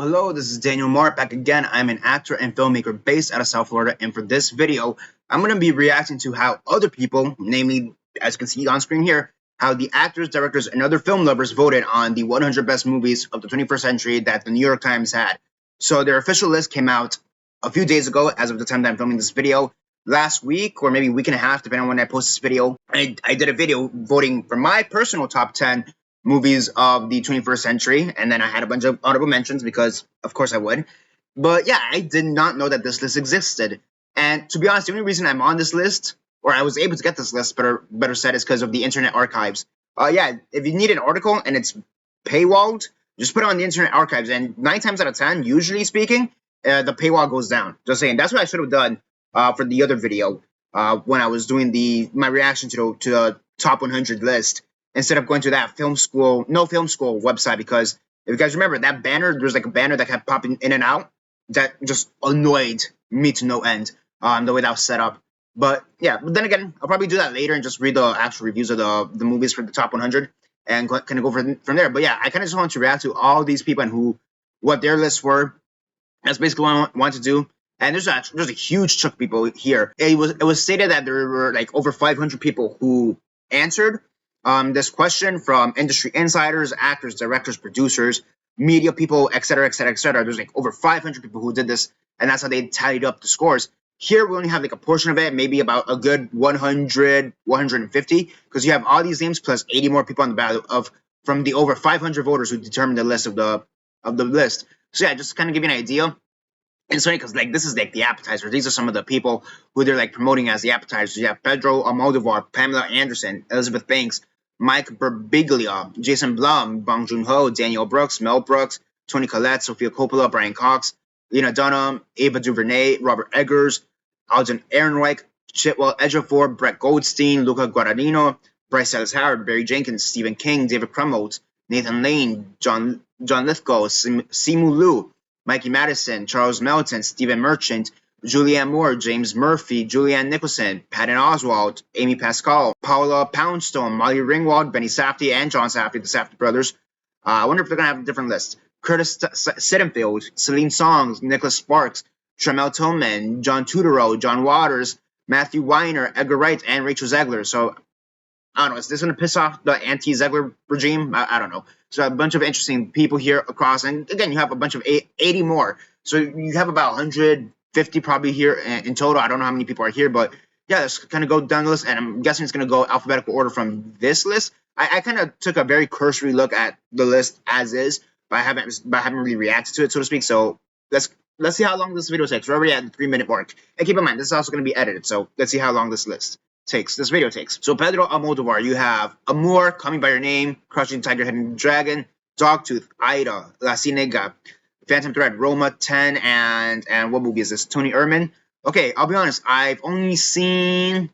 Hello, this is Daniel Mart back again. I'm an actor and filmmaker based out of South Florida, and for this video, I'm going to be reacting to how other people, namely, as you can see on screen here, how the actors, directors, and other film lovers voted on the 100 best movies of the 21st century that the New York Times had. So their official list came out a few days ago, as of the time that I'm filming this video. Last week, or maybe a week and a half, depending on when I post this video, I did a video voting for my personal top 10 movies of the 21st century, and then I had a bunch of honorable mentions because, of course, I would. But yeah, I did not know that this list existed. And to be honest, the only reason I'm on this list, or I was able to get this list, better said, is because of the Internet Archives. Yeah, if you need an article and it's paywalled, just put it on the Internet Archives, and 9 times out of 10, usually speaking, the paywall goes down. Just saying, that's what I should have done for the other video when I was doing my reaction to the top 100 list, instead of going to that film school website, because if you guys remember that banner, there's like a banner that kept popping in and out that just annoyed me to no end, the way that was set up. But yeah, but then again, I'll probably do that later and just read the actual reviews of the movies for the top 100 and kind of go from there. But yeah, I kind of just want to react to all these people and what their lists were. That's basically what I want to do. And there's a huge chunk of people here. It was stated that there were like over 500 people who answered this question, from industry insiders, actors, directors, producers, media people, etc., etc., etc. There's like over 500 people who did this, and that's how they tallied up the scores. Here we only have like a portion of it, maybe about a good 100, 150, because you have all these names plus 80 more people on the ballot from the over 500 voters who determined the list of the list. So yeah, just kind of give you an idea. And it's funny because like this is like the appetizer. These are some of the people who they're like promoting as the appetizers. You have Pedro Almodovar, Pamela Anderson, Elizabeth Banks, Mike Birbiglia, Jason Blum, Bong Joon-ho, Daniel Brooks, Mel Brooks, Toni Collette, Sofia Coppola, Brian Cox, Lena Dunham, Ava DuVernay, Robert Eggers, Alden Ehrenreich, Chitwell Ejiofor, Brett Goldstein, Luca Guadagnino, Bryce Dallas Howard, Barry Jenkins, Stephen King, David Krumholtz, Nathan Lane, John Lithgow, Simu Liu, Mikey Madison, Charles Melton, Stephen Merchant, Julianne Moore, James Murphy, Julianne Nicholson, Patton Oswalt, Amy Pascal, Paula Poundstone, Molly Ringwald, Benny Safdie, and John Safdie, the Safdie brothers. I wonder if they're going to have a different list. Curtis Sittenfeld, Celine Songs, Nicholas Sparks, Tremel Tillman, John Turturro, John Waters, Matthew Weiner, Edgar Wright, and Rachel Zegler. So, I don't know, is this going to piss off the anti-Zegler regime? I don't know. So a bunch of interesting people here across. And again, you have a bunch of 80 more. So you have about 150 probably here in total. I don't know how many people are here, but yeah, let's kind of go down the list. And I'm guessing it's going to go alphabetical order from this list. I kind of took a very cursory look at the list as is, but I haven't really reacted to it, so to speak. So let's see how long this video takes. We're already at the 3-minute mark. And keep in mind, this is also going to be edited. So let's see how long this video takes. So Pedro Almodovar, you have Amour, Call Me By Your Name, Crouching Tiger, Hidden Dragon, Dogtooth, Aida, La Ciénaga, Phantom Thread, Roma, 10, and what movie is this? Tony Erman. Okay, I'll be honest, I've only seen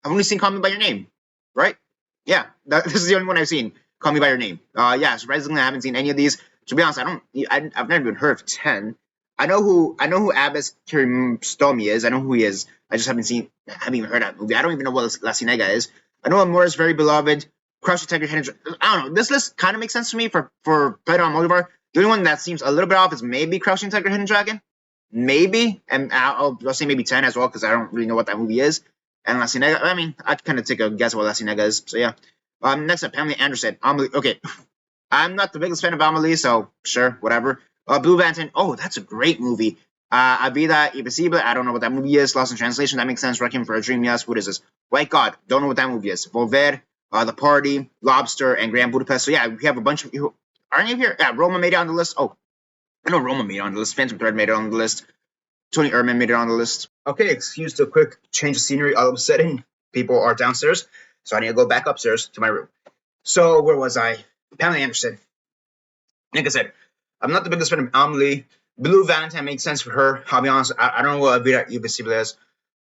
Call Me By Your Name, right? Yeah, this is the only one I've seen. Call Me By Your Name. Yeah, surprisingly, I haven't seen any of these. To be honest, I've never even heard of 10. I know who Abbas Kiarostami is. I know who he is. I just haven't even heard that movie. I don't even know what La Ciénaga is. I know Amour is very beloved. Crouching Tiger, Hidden Dragon. I don't know. This list kind of makes sense to me for Pedro Almodovar. The only one that seems a little bit off is maybe Crouching Tiger, Hidden Dragon. Maybe. And I'll say maybe 10 as well, because I don't really know what that movie is. And La Ciénaga, I mean, I kind of take a guess what La Ciénaga is. So yeah. Next up, Pamela Anderson. Amelie. Okay. I'm not the biggest fan of Amelie, so sure, whatever. Blue Lantern. Oh, that's a great movie. Vida Invisible. I don't know what that movie is. Lost in Translation. That makes sense. Requiem for a Dream. Yes. What is this? White God. Don't know what that movie is. Volver. The Party. Lobster. And Grand Budapest. So yeah, we have a bunch of you. Are any of here? Yeah, Roma made it on the list. Oh, I know Roma made it on the list. Phantom Thread made it on the list. Tony Erman made it on the list. Okay, excuse the quick change of scenery. All of a sudden, people are downstairs, so I need to go back upstairs to my room. So where was I? Pamela Anderson. Like I said, I'm not the biggest fan of Amelie. Blue Valentine makes sense for her. I'll be honest, I don't know what Vida Invisible is.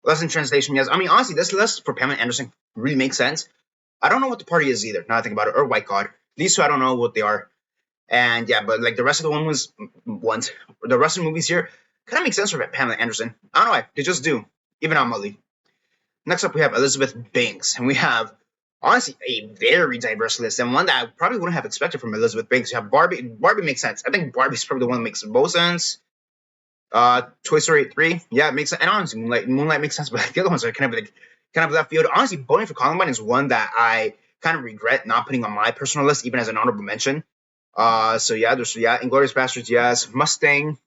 Lost in Translation, yes. I mean, honestly, this list for Pamela Anderson really makes sense. I don't know what the Party is either, now I think about it, or White God. These two, I don't know what they are. And yeah, but like the rest of the rest of the movies here kind of make sense for Pamela Anderson. I don't know why, they just do. Even Amelie. Next up, we have Elizabeth Banks, and we have Honestly, a very diverse list, and one that I probably wouldn't have expected from Elizabeth Banks. You have Barbie. Barbie makes sense. I think Barbie's probably the one that makes the most sense. Toy Story 3, yeah, it makes sense. And honestly, Moonlight makes sense, but the other ones are kind of left field. Honestly, Bowling for Columbine is one that I kind of regret not putting on my personal list, even as an honorable mention. So yeah, there's Inglourious Bastards, yes, Mustang.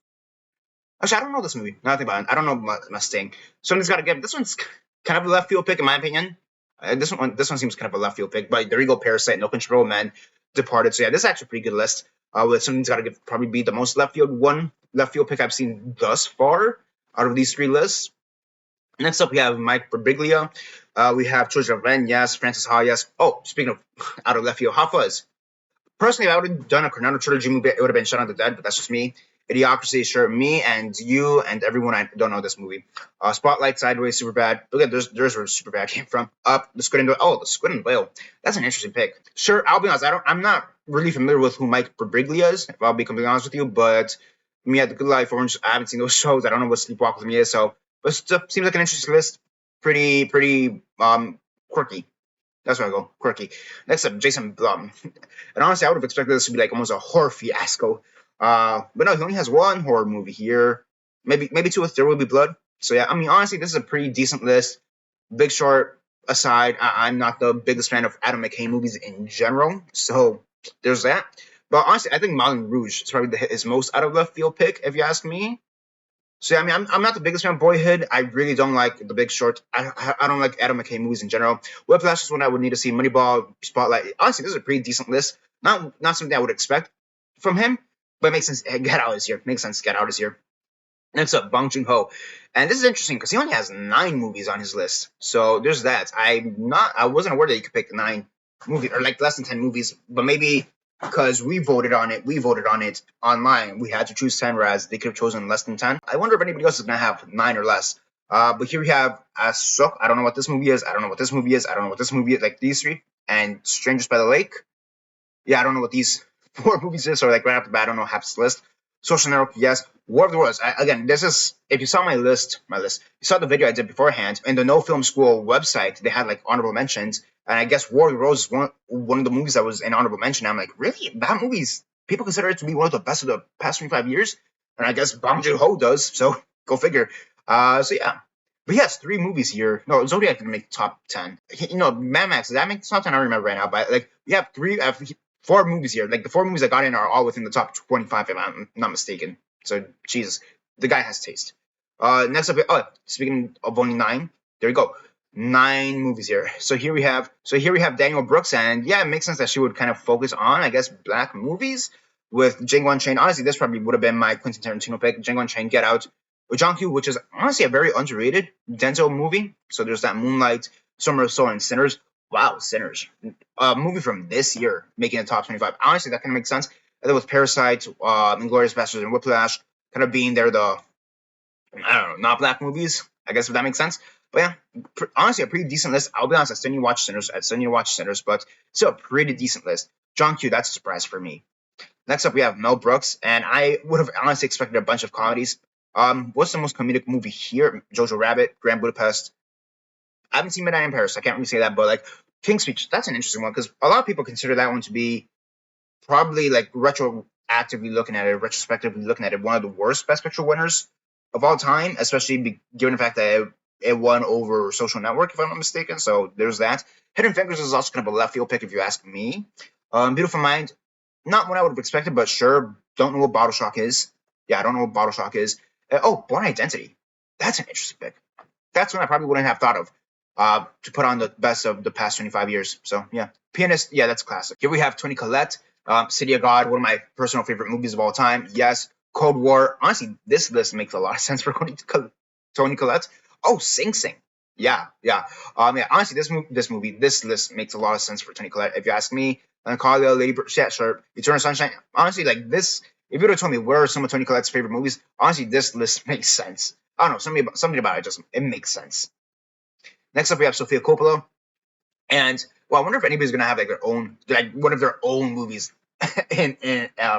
Actually, I don't know this movie. Nothing about it. I don't know Mustang. Somebody's got to give. This one's kind of a left field pick, in my opinion. This one seems kind of a left field pick. But there you go, Parasite, No Control, Man, Departed. So yeah, this is actually a pretty good list. With something's got to give probably be the most left field pick I've seen thus far out of these three lists. Next up, we have Mike Birbiglia. We have Children of Men, yes. Francis Ha, yes. Oh, speaking of out of left field, Hot Fuzz. Personally, if I would have done a Cornetto trilogy movie, it would have been Shut on the Dead, but that's just me. Idiocracy, sure, me and you and everyone I don't know this movie. Spotlight, Sideways, Superbad. Look at there's where Superbad came from. Up, The Squid and the the Squid and Whale. That's an interesting pick. Sure, I'll be honest. I'm not really familiar with who Mike Birbiglia is. If I'll be completely honest with you, but me at The Good Life, Orange. I haven't seen those shows. I don't know what Sleepwalk with Me is. So, but it seems like an interesting list. Pretty quirky. That's where I go. Quirky. Next up, Jason Blum. And honestly, I would have expected this to be like almost a horror fiasco. But no, he only has one horror movie here. Maybe two if There Will Be Blood. So yeah, I mean, honestly, this is a pretty decent list. Big Short aside, I'm not the biggest fan of Adam McKay movies in general. So there's that. But honestly, I think Moulin Rouge is probably his most out of left field pick, if you ask me. So yeah, I mean, I'm not the biggest fan of Boyhood. I really don't like The Big Short. I don't like Adam McKay movies in general. Whiplash is one I would need to see. Moneyball, Spotlight. Honestly, this is a pretty decent list. Not something I would expect from him, but it makes sense. Get Out is here. Makes sense. Get Out is here. Next up, Bong Joon-ho. And this is interesting because he only has 9 movies on his list. So there's that. I wasn't aware that you could pick 9 movies or like less than 10 movies, but maybe because we voted on it online. We had to choose 10, whereas they could have chosen less than 10. I wonder if anybody else is gonna have 9 or less. But here we have Asok. I don't know what this movie is. I don't know what this movie is. I don't know what this movie is. Like these three and Strangers by the Lake. Yeah, I don't know what these 4 movies is. So like right off the bat, I don't know half this list. Social Network, yes. War of the Worlds. Again, this is if you saw my list, you saw the video I did beforehand in the No Film School website. They had like honorable mentions, and I guess War of the Worlds is one of the movies that was an honorable mention. I'm like, really? That movie's people consider it to be one of the best of the past 25 years, and I guess Bong Joon-ho does. So go figure. So yeah. But yes, 3 movies here. No, Zodiac didn't make top 10. You know, Mad Max, did that make top 10? I don't remember right now. But like, we have 4 movies here. Like the 4 movies I got in are all within the top 25, if I'm not mistaken. So Jesus, the guy has taste. Next up, speaking of only 9, there we go. 9 movies here. So here we have Daniel Brooks, and yeah, it makes sense that she would kind of focus on, I guess, black movies with Django Unchained. Honestly, this probably would have been my Quentin Tarantino pick. Django Unchained, Get Out, with John Q, which is honestly a very underrated Denzel movie. So there's that Moonlight, Summer of Soul, and Sinners. Wow, Sinners. A movie from this year making the top 25. Honestly, that kind of makes sense. And then with Parasite, Inglourious Basterds, and Whiplash kind of being there, I don't know, not black movies, I guess, if that makes sense. But yeah, honestly, a pretty decent list. I'll be honest, I still need to watch Sinners, but still a pretty decent list. John Q, that's a surprise for me. Next up, we have Mel Brooks, and I would have honestly expected a bunch of comedies. What's the most comedic movie here? Jojo Rabbit, Grand Budapest. I haven't seen Midnight in Paris. I can't really say that, but like King's Speech, that's an interesting one because a lot of people consider that one to be probably like retrospectively looking at it, one of the worst Best Picture winners of all time, especially given the fact that it won over Social Network, if I'm not mistaken. So there's that. Hidden Fingers is also kind of a left field pick if you ask me. Beautiful Mind, not what I would have expected, but sure. Don't know what Bottle Shock is. Yeah, I don't know what Bottle Shock is. Born Identity. That's an interesting pick. That's one I probably wouldn't have thought of to put on the best of the past 25 years. So yeah, Pianist. Yeah, that's classic. Here we have Toni Collette. City of God, one of my personal favorite movies of all time. Yes. Cold War. Honestly, this list makes a lot of sense for Toni Collette. Oh, Sing Sing. Yeah. Honestly, this list makes a lot of sense for Toni Collette. If you ask me, Carla, Lady Bird, yeah, sure. Eternal Sunshine. Honestly, like this, if you would have told me what are some of Toni Collette's favorite movies, honestly, this list makes sense. I don't know, something about it makes sense. Next up, we have Sofia Coppola. And well, I wonder if anybody's gonna have like their own, like one of their own movies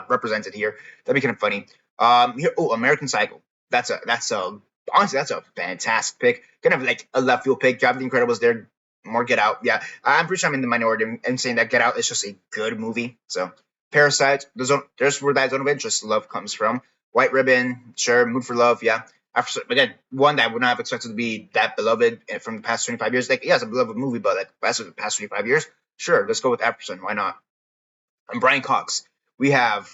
represented here. That'd be kind of funny. American Psycho. Honestly, that's a fantastic pick. Kind of like a left field pick. Job the Incredibles there. more Get Out. Yeah, I'm pretty sure I'm in the minority in saying that Get Out is just a good movie. So Parasite, there's where that zone of interest love comes from. White Ribbon, sure. Mood for Love, yeah. After, again, one that I would not have expected to be that beloved from the past 25 years. Like, yeah, it's a beloved movie, but like the past 25 years, sure, let's go with that person. Why not? And Brian Cox, we have,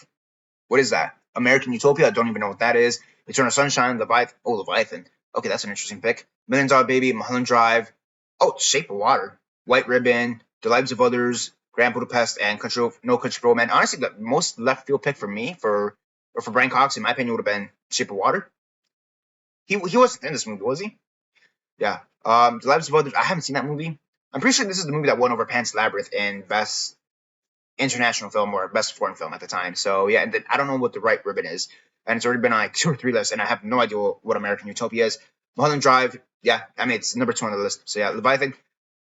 what is that? American Utopia. I don't even know what that is. Eternal Sunshine, Leviathan. Oh, Leviathan. Okay, that's an interesting pick. Million Dollar Baby, Mulholland Drive. Oh, Shape of Water, White Ribbon, The Lives of Others, Grand Budapest, and No Country for Old Men. Honestly, the most left field pick for me for Brian Cox, in my opinion, would have been Shape of Water. He wasn't in this movie, was he? Yeah. The Lives of Others. I haven't seen that movie. I'm pretty sure this is the movie that won over Pan's Labyrinth in Best International Film or Best Foreign Film at the time. So yeah, I don't know what the Right Ribbon is, and it's already been on like 2 or 3 lists, and I have no idea what American Utopia is. Mulholland Drive. Yeah, I mean it's number 2 on the list. So yeah, Leviathan.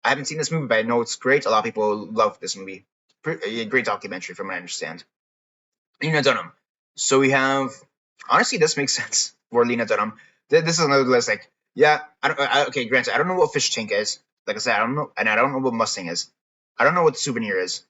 I haven't seen this movie, but I know it's great. A lot of people love this movie. A great documentary, from what I understand. Lena Dunham. So we have. Honestly, this makes sense for Lena Dunham. This is another list. Like, yeah, okay, granted, I don't know what Fish Tank is. Like I said, I don't know, and I don't know what Mustang is. I don't know what the Souvenir is.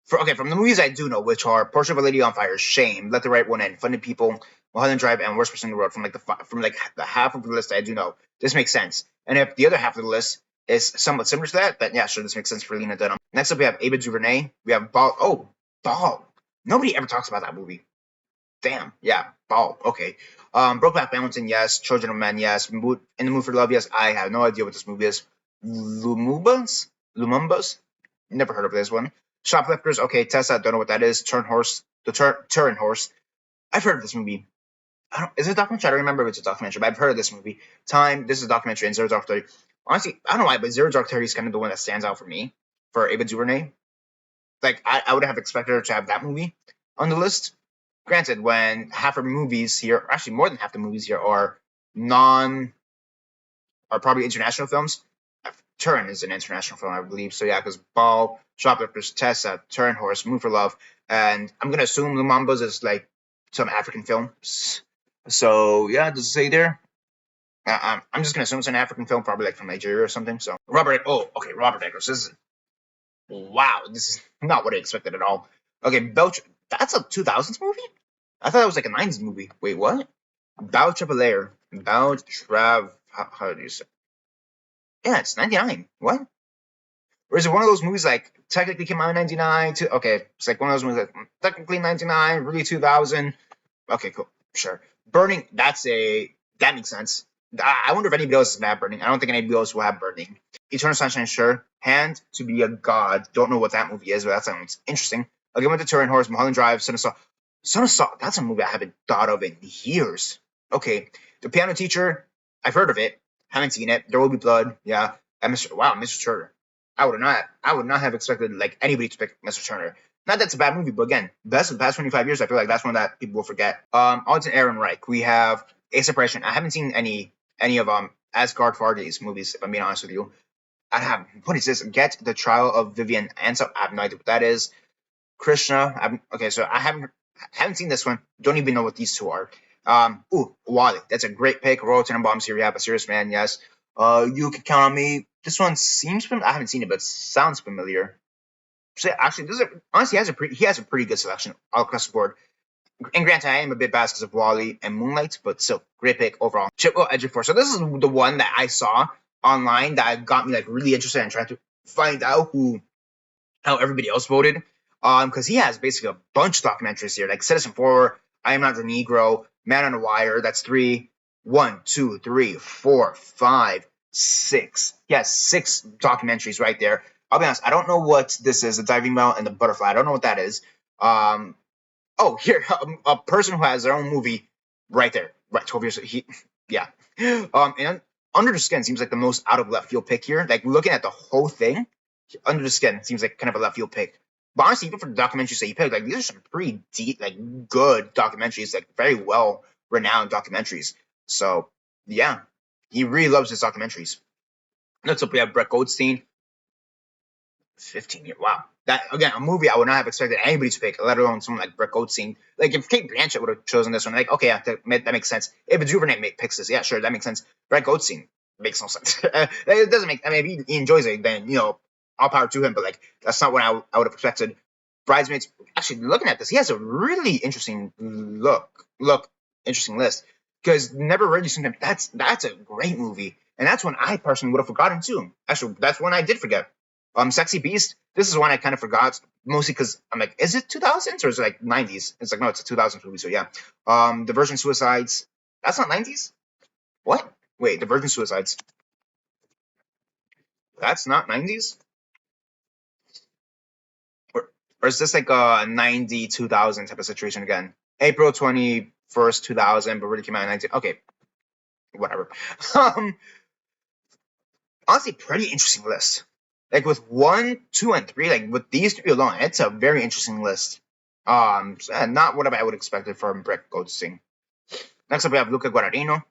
From the movies I do know, which are Portrait of a Lady on Fire, Shame, Let the Right One In, Funded People, Mulholland Drive, and Worst Person in the World. From the half of the list I do know, this makes sense. And if the other half of the list is somewhat similar to that, then yeah, sure, this makes sense for Lena Dunham. Next up, we have Ava DuVernay. We have Ball. Oh, Ball. Nobody ever talks about that movie. Damn. Yeah, Ball. Okay. Brokeback Mountain, yes. Children of Men, yes. In the Mood for Love, yes. I have no idea what this movie is. Lumumbas? Never heard of this one. Shoplifters, okay. Tessa, don't know what that is. Turin Horse. I've heard of this movie. Is it a documentary? I don't remember if it's a documentary, but I've heard of this movie. Time, this is a documentary, and Zero Dark 30. Honestly, I don't know why, but Zero Dark 30 is kind of the one that stands out for me, for Ava DuVernay. Like, I would have expected her to have that movie on the list. Granted, when half her movies here, actually more than half the movies here, are probably international films. Turin is an international film, I believe. So yeah, because Ball, Shoplifters, Tessa, Turin Horse, Mood for Love, and I'm gonna assume Lumumba's is like some African films. So yeah, does it say there? I'm just gonna assume it's an African film, probably like from Nigeria or something. So Robert Eggers. Wow, this is not what I expected at all. Okay, that's a 2000s movie? I thought it was like a 90s movie. Wait, what? How do you say? Yeah, it's 99. What? Or is it one of those movies like technically came out in 99? Okay, it's like one of those movies like technically 99, really 2000. Okay, cool. Sure. Burning, that makes sense. I wonder if anybody else is mad Burning. I don't think anybody else will have Burning. Eternal Sunshine, sure. Hand to Be a God. Don't know what that movie is, but that sounds interesting. Again, with the Turin Horse, Mulholland Drive, Son of Saw. That's a movie I haven't thought of in years. Okay. The Piano Teacher, I've heard of it. Haven't seen it. There Will Be Blood. Yeah. And Mr. Turner. I would not have expected like anybody to pick Mr. Turner. Not that it's a bad movie, but again, best of the past 25 years, I feel like that's one that people will forget. Alden Ehrenreich. We have A Separation. I haven't seen any of Asgard Fardy's movies, if I'm being honest with you. What is this? Get the Trial of Vivian Ansel. I have no idea what that is. Krishna. So I haven't seen this one. Don't even know what these two are. Wally. That's a great pick. Royal Tenenbaums. Here we have A Serious Man. Yes. You Can Count on Me. This one seems familiar. I haven't seen it, but it sounds familiar. So actually, honestly, he has a pretty good selection all across the board. And granted, I am a bit biased because of Wally and Moonlight, but still, great pick overall. Chipwell Ejiofor. So this is the one that I saw online that got me like really interested in trying to find out how everybody else voted. Because he has basically a bunch of documentaries here, like Citizen 4, I Am Not the Negro, Man on the Wire. That's 3. 1, 2, 3, 4, 5, 6. He has 6 documentaries right there. I'll be honest, I don't know what this is, the diving bell and the butterfly. I don't know what that is. Here, a person who has their own movie right there. Right, 12 years. Yeah. And Under the Skin seems like the most out of left field pick here. Like, looking at the whole thing, Under the Skin seems like kind of a left field pick. But honestly, even for the documentaries that you picked, like, these are some pretty deep, like, good documentaries, like, very well renowned documentaries. So, yeah, he really loves his documentaries. Next up, we have Brett Goldstein. 15 years. Wow. That, again, a movie I would not have expected anybody to pick, let alone someone like Brett Goldstein. Like, if Kate Blanchett would have chosen this one, like, okay, yeah, that makes sense. If DuVernay picks this, yeah, sure, that makes sense. Brett Goldstein. makes no sense. It doesn't make. I mean, if he enjoys it, then all power to him. But like, that's not what I would have expected. Bridesmaids. Actually, looking at this, he has a really interesting interesting list. Because never really seen him. That's a great movie, and that's one I personally would have forgotten too. Actually, that's one I did forget. Sexy Beast. This is one I kind of forgot, mostly because I'm like, is it 2000s or is it like 90s? It's like, no, it's a 2000s movie. So yeah. The Virgin Suicides. That's not 90s. What? Wait, the Virgin Suicides. That's not 90s? Or is this like a 90, 2000 type of situation again? April 21st, 2000, but really came out in 19. Okay, whatever. Um, Honestly, pretty interesting list. Like with 1, 2, and 3, like with these 3 alone, it's a very interesting list. Not what I would expect from Brett Goldstein. Next up, we have Luca Guadagnino.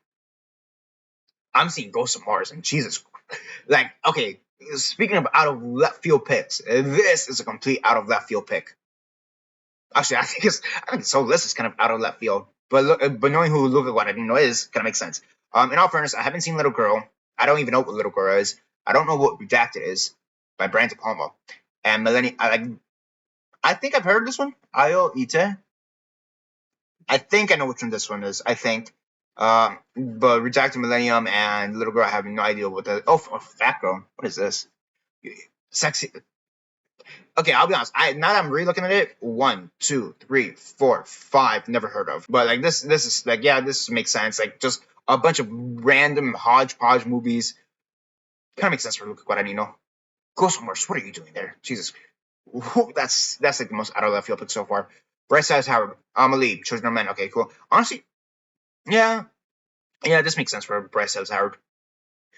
I'm seeing Ghost of Mars, and Jesus, like, okay, speaking of out of left field picks, this is a complete out of left field pick. Actually, I think this whole list is kind of out of left field. But knowing who Luca Guadagnino is, kind of makes sense. In all fairness, I haven't seen Little Girl. I don't even know what Little Girl is. I don't know what Redacted is by Brian De Palma. And Millennium. I think I've heard this one. Ayo Ite. I think I know which one this one is. I think. But Redacted, Millennium, and Little Girl, I have no idea what that. Oh, Fat Girl. What is this? Sexy. Okay, I'll be honest. Now that I'm re-looking at it, 1, 2, 3, 4, 5, never heard of. But like this is like, yeah, this makes sense. Like just a bunch of random hodgepodge movies. Kind of makes sense for Luca Guadagnino. Ghost Wars, what are you doing there? Jesus, that's like the most out of left field pick so far. Bryce Dallas Howard, Amelie, Children of Men. Okay, cool. Honestly, yeah, this makes sense for Bryce Dallas Howard.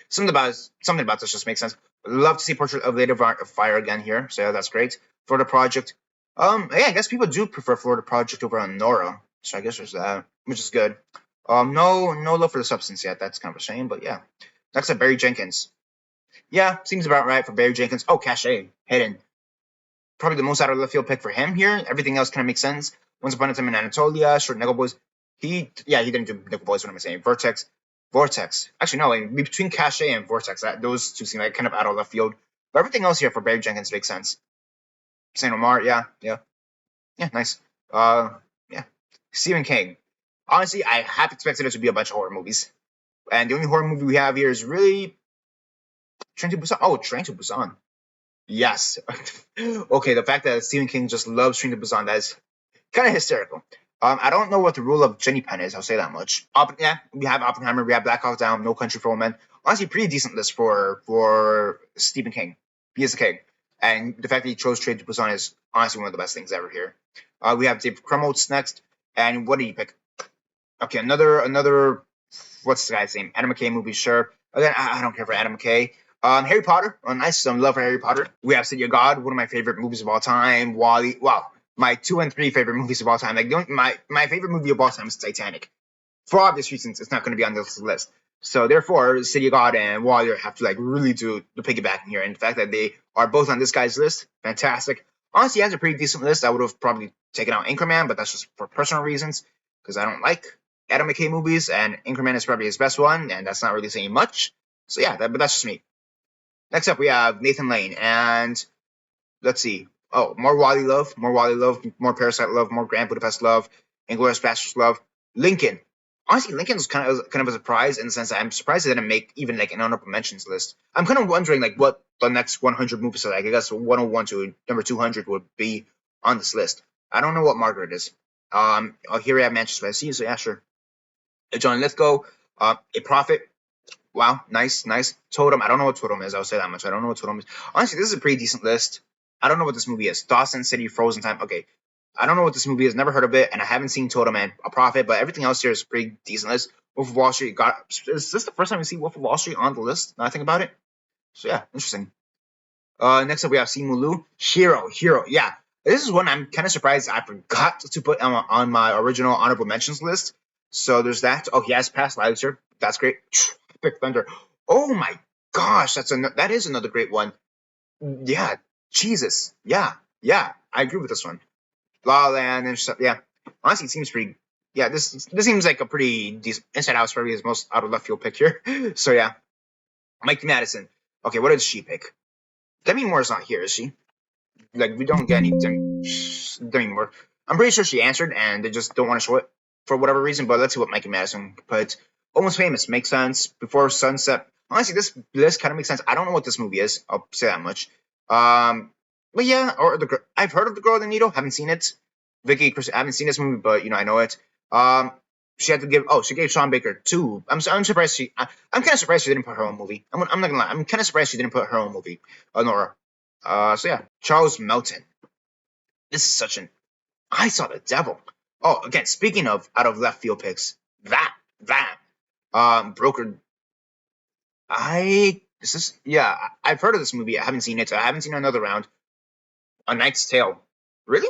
Something about this just makes sense. Love to see Portrait of Lady of Fire again here, so yeah, that's great. Florida Project. Yeah, I guess people do prefer Florida Project over on Nora, so I guess there's that, which is good. No love for the substance yet. That's kind of a shame, but yeah. Next up, Barry Jenkins. Yeah, seems about right for Barry Jenkins. Oh, Cachet, Hidden. Probably the most out of left field pick for him here. Everything else kind of makes sense. Once Upon a Time in Anatolia, Short Nickel Boys. He didn't do Nickel Boys. What am I saying? Vortex. Actually, no. Between Cachet and Vortex, those two seem like kind of out of left field. But everything else here for Barry Jenkins makes sense. Saint Omar, yeah, nice. Yeah. Stephen King. Honestly, I half expected it to be a bunch of horror movies, and the only horror movie we have here is really Train to Busan. Oh, Train to Busan. Yes. Okay, the fact that Stephen King just loves Train to Busan, that is kind of hysterical. I don't know what the rule of Jenny Pen is. I'll say that much. We have Oppenheimer. We have Black Hawk Down. No Country for Old Men. Honestly, pretty decent list for Stephen King. He is a king, and the fact that he chose Train to Busan is honestly one of the best things ever here. We have Dave Krumholtz next, and what did he pick? Okay, another. What's the guy's name? Adam McKay movie, sure. Again, I don't care for Adam McKay. Harry Potter. Nice. Some love for Harry Potter. We have City of God, one of my favorite movies of all time. WALL-E. Wow. My 2 and 3 favorite movies of all time. Like my favorite movie of all time is Titanic. For obvious reasons, it's not going to be on this list. So therefore, City of God and WALL-E have to like really do the piggybacking here. And the fact that they are both on this guy's list, fantastic. Honestly, he has a pretty decent list. I would have probably taken out Anchorman, but that's just for personal reasons because I don't like Adam McKay movies, and Anchorman is probably his best one, and that's not really saying much. So yeah, but that's just me. Next up, we have Nathan Lane, and let's see. Oh, more WALL-E love, more Parasite love, more Grand Budapest love, Inglourious Basterds love. Lincoln. Honestly, Lincoln was kind of a surprise in the sense that I'm surprised they didn't make even like an honorable mentions list. I'm kind of wondering like what the next 100 movies are like. I guess 101 to number 200 would be on this list. I don't know what Margaret is. Here we have Manchester by the Sea, so yeah, sure. John Lithgow, A Prophet. Wow, nice. Totem. I don't know what Totem is. I'll say that much. I don't know what Totem is. Honestly, this is a pretty decent list. I don't know what this movie is. Dawson City, Frozen Time. Okay. I don't know what this movie is. Never heard of it, and I haven't seen Totem and A Prophet, but everything else here is a pretty decent list. Wolf of Wall Street. Is this the first time we see Wolf of Wall Street on the list? Now I think about it. So yeah, interesting. Next up we have Simu Liu. Hero. Yeah. This is one I'm kind of surprised I forgot to put on my original honorable mentions list. So there's that. Oh, he has Past Lives here. That's great. Epic Thunder. Oh my gosh, that is another great one. Yeah, Jesus. Yeah. I agree with this one. La La Land and stuff. Yeah, honestly, it seems pretty. Yeah, this seems like a pretty decent. Inside Out is probably his most out of left field pick here. So yeah. Mike Madison. Okay, what did she pick? Demi Moore's not here, is she? Like, we don't get any Demi Moore. I'm pretty sure she answered, and they just don't want to show it for whatever reason. But let's see what Mike Madison put. Almost Famous makes sense. Before Sunset. Honestly, this list kind of makes sense. I don't know what this movie is. I'll say that much. But yeah, or I've heard of The Girl with the Needle. Haven't seen it. Vicky, I haven't seen this movie, but I know it. She had to give. Oh, she gave Sean Baker 2. I'm surprised I'm kind of surprised she didn't put her own movie. I'm not gonna lie. I'm kind of surprised she didn't put her own movie. Nora. So yeah, Charles Melton. This is such an. I saw the devil. Oh, again, speaking of out of left field picks, that broker. I've heard of this movie. I haven't seen it. So I haven't seen Another Round. A Knight's Tale. Really?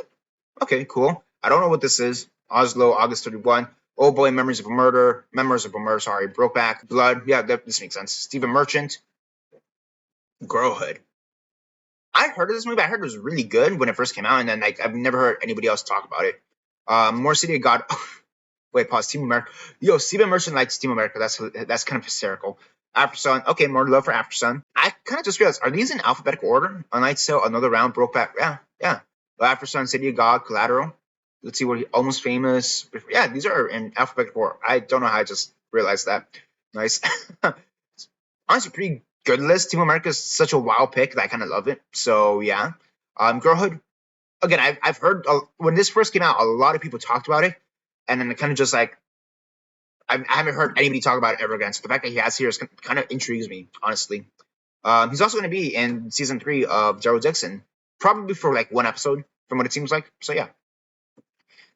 Okay, cool. I don't know what this is. Oslo, August 31. Oh boy, Memories of a Murder. Sorry. Brokeback, Blood. Yeah, this makes sense. Stephen Merchant. Girlhood. I heard of this movie. I heard it was really good when it first came out, and then I've never heard anybody else talk about it. More City of God. Wait, pause. Team America. Yo, Stephen Merchant likes Team America. That's kind of hysterical. After Sun. Okay, more love for After Sun. I kind of just realized, are these in alphabetical order? A Night's Tale, Another Round, Brokeback. Yeah. But After Sun, City of God, Collateral. Let's see what Almost Famous. Yeah, these are in alphabetical order. I don't know how I just realized that. Nice. Honestly, pretty good list. Team America is such a wild pick that I kind of love it. So yeah. Girlhood. Again, I've heard when this first came out, a lot of people talked about it, and then it kind of just like I haven't heard anybody talk about it ever again. So the fact that he has here kind of intrigues me, honestly. He's also going to be in season 3 of Gerald Dixon, probably for like one episode, from what it seems like. So yeah.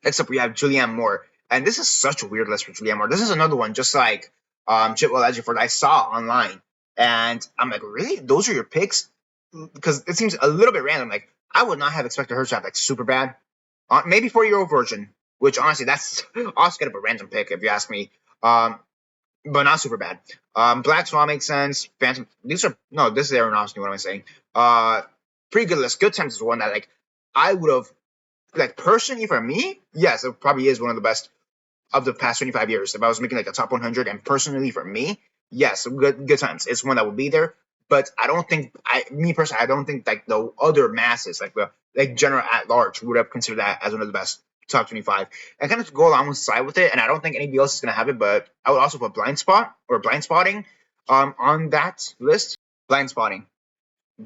Next up, we have Julianne Moore, and this is such a weird list for Julianne Moore. This is another one, just like Chitwell Edgeford, I saw online, and I'm like, really? Those are your picks? Because it seems a little bit random. Like, I would not have expected her to have like super bad, maybe 4-year-old virgin, which honestly that's also kind of a random pick if you ask me. But not super bad. Black Swan makes sense. Phantom. This is Aronofsky. What am I saying? Pretty good list. Good Times is one that like I would have like personally for me. Yes, it probably is one of the best of the past 25 years. If I was making like a top 100, and personally for me, yes, Good Times. It's one that would be there. But I don't think me personally, I don't think like the other masses, like the general at large, would have considered that as one of the best top 25. And kind of go along with side with it, and I don't think anybody else is gonna have it. But I would also put Blind Spotting, on that list. Blind Spotting.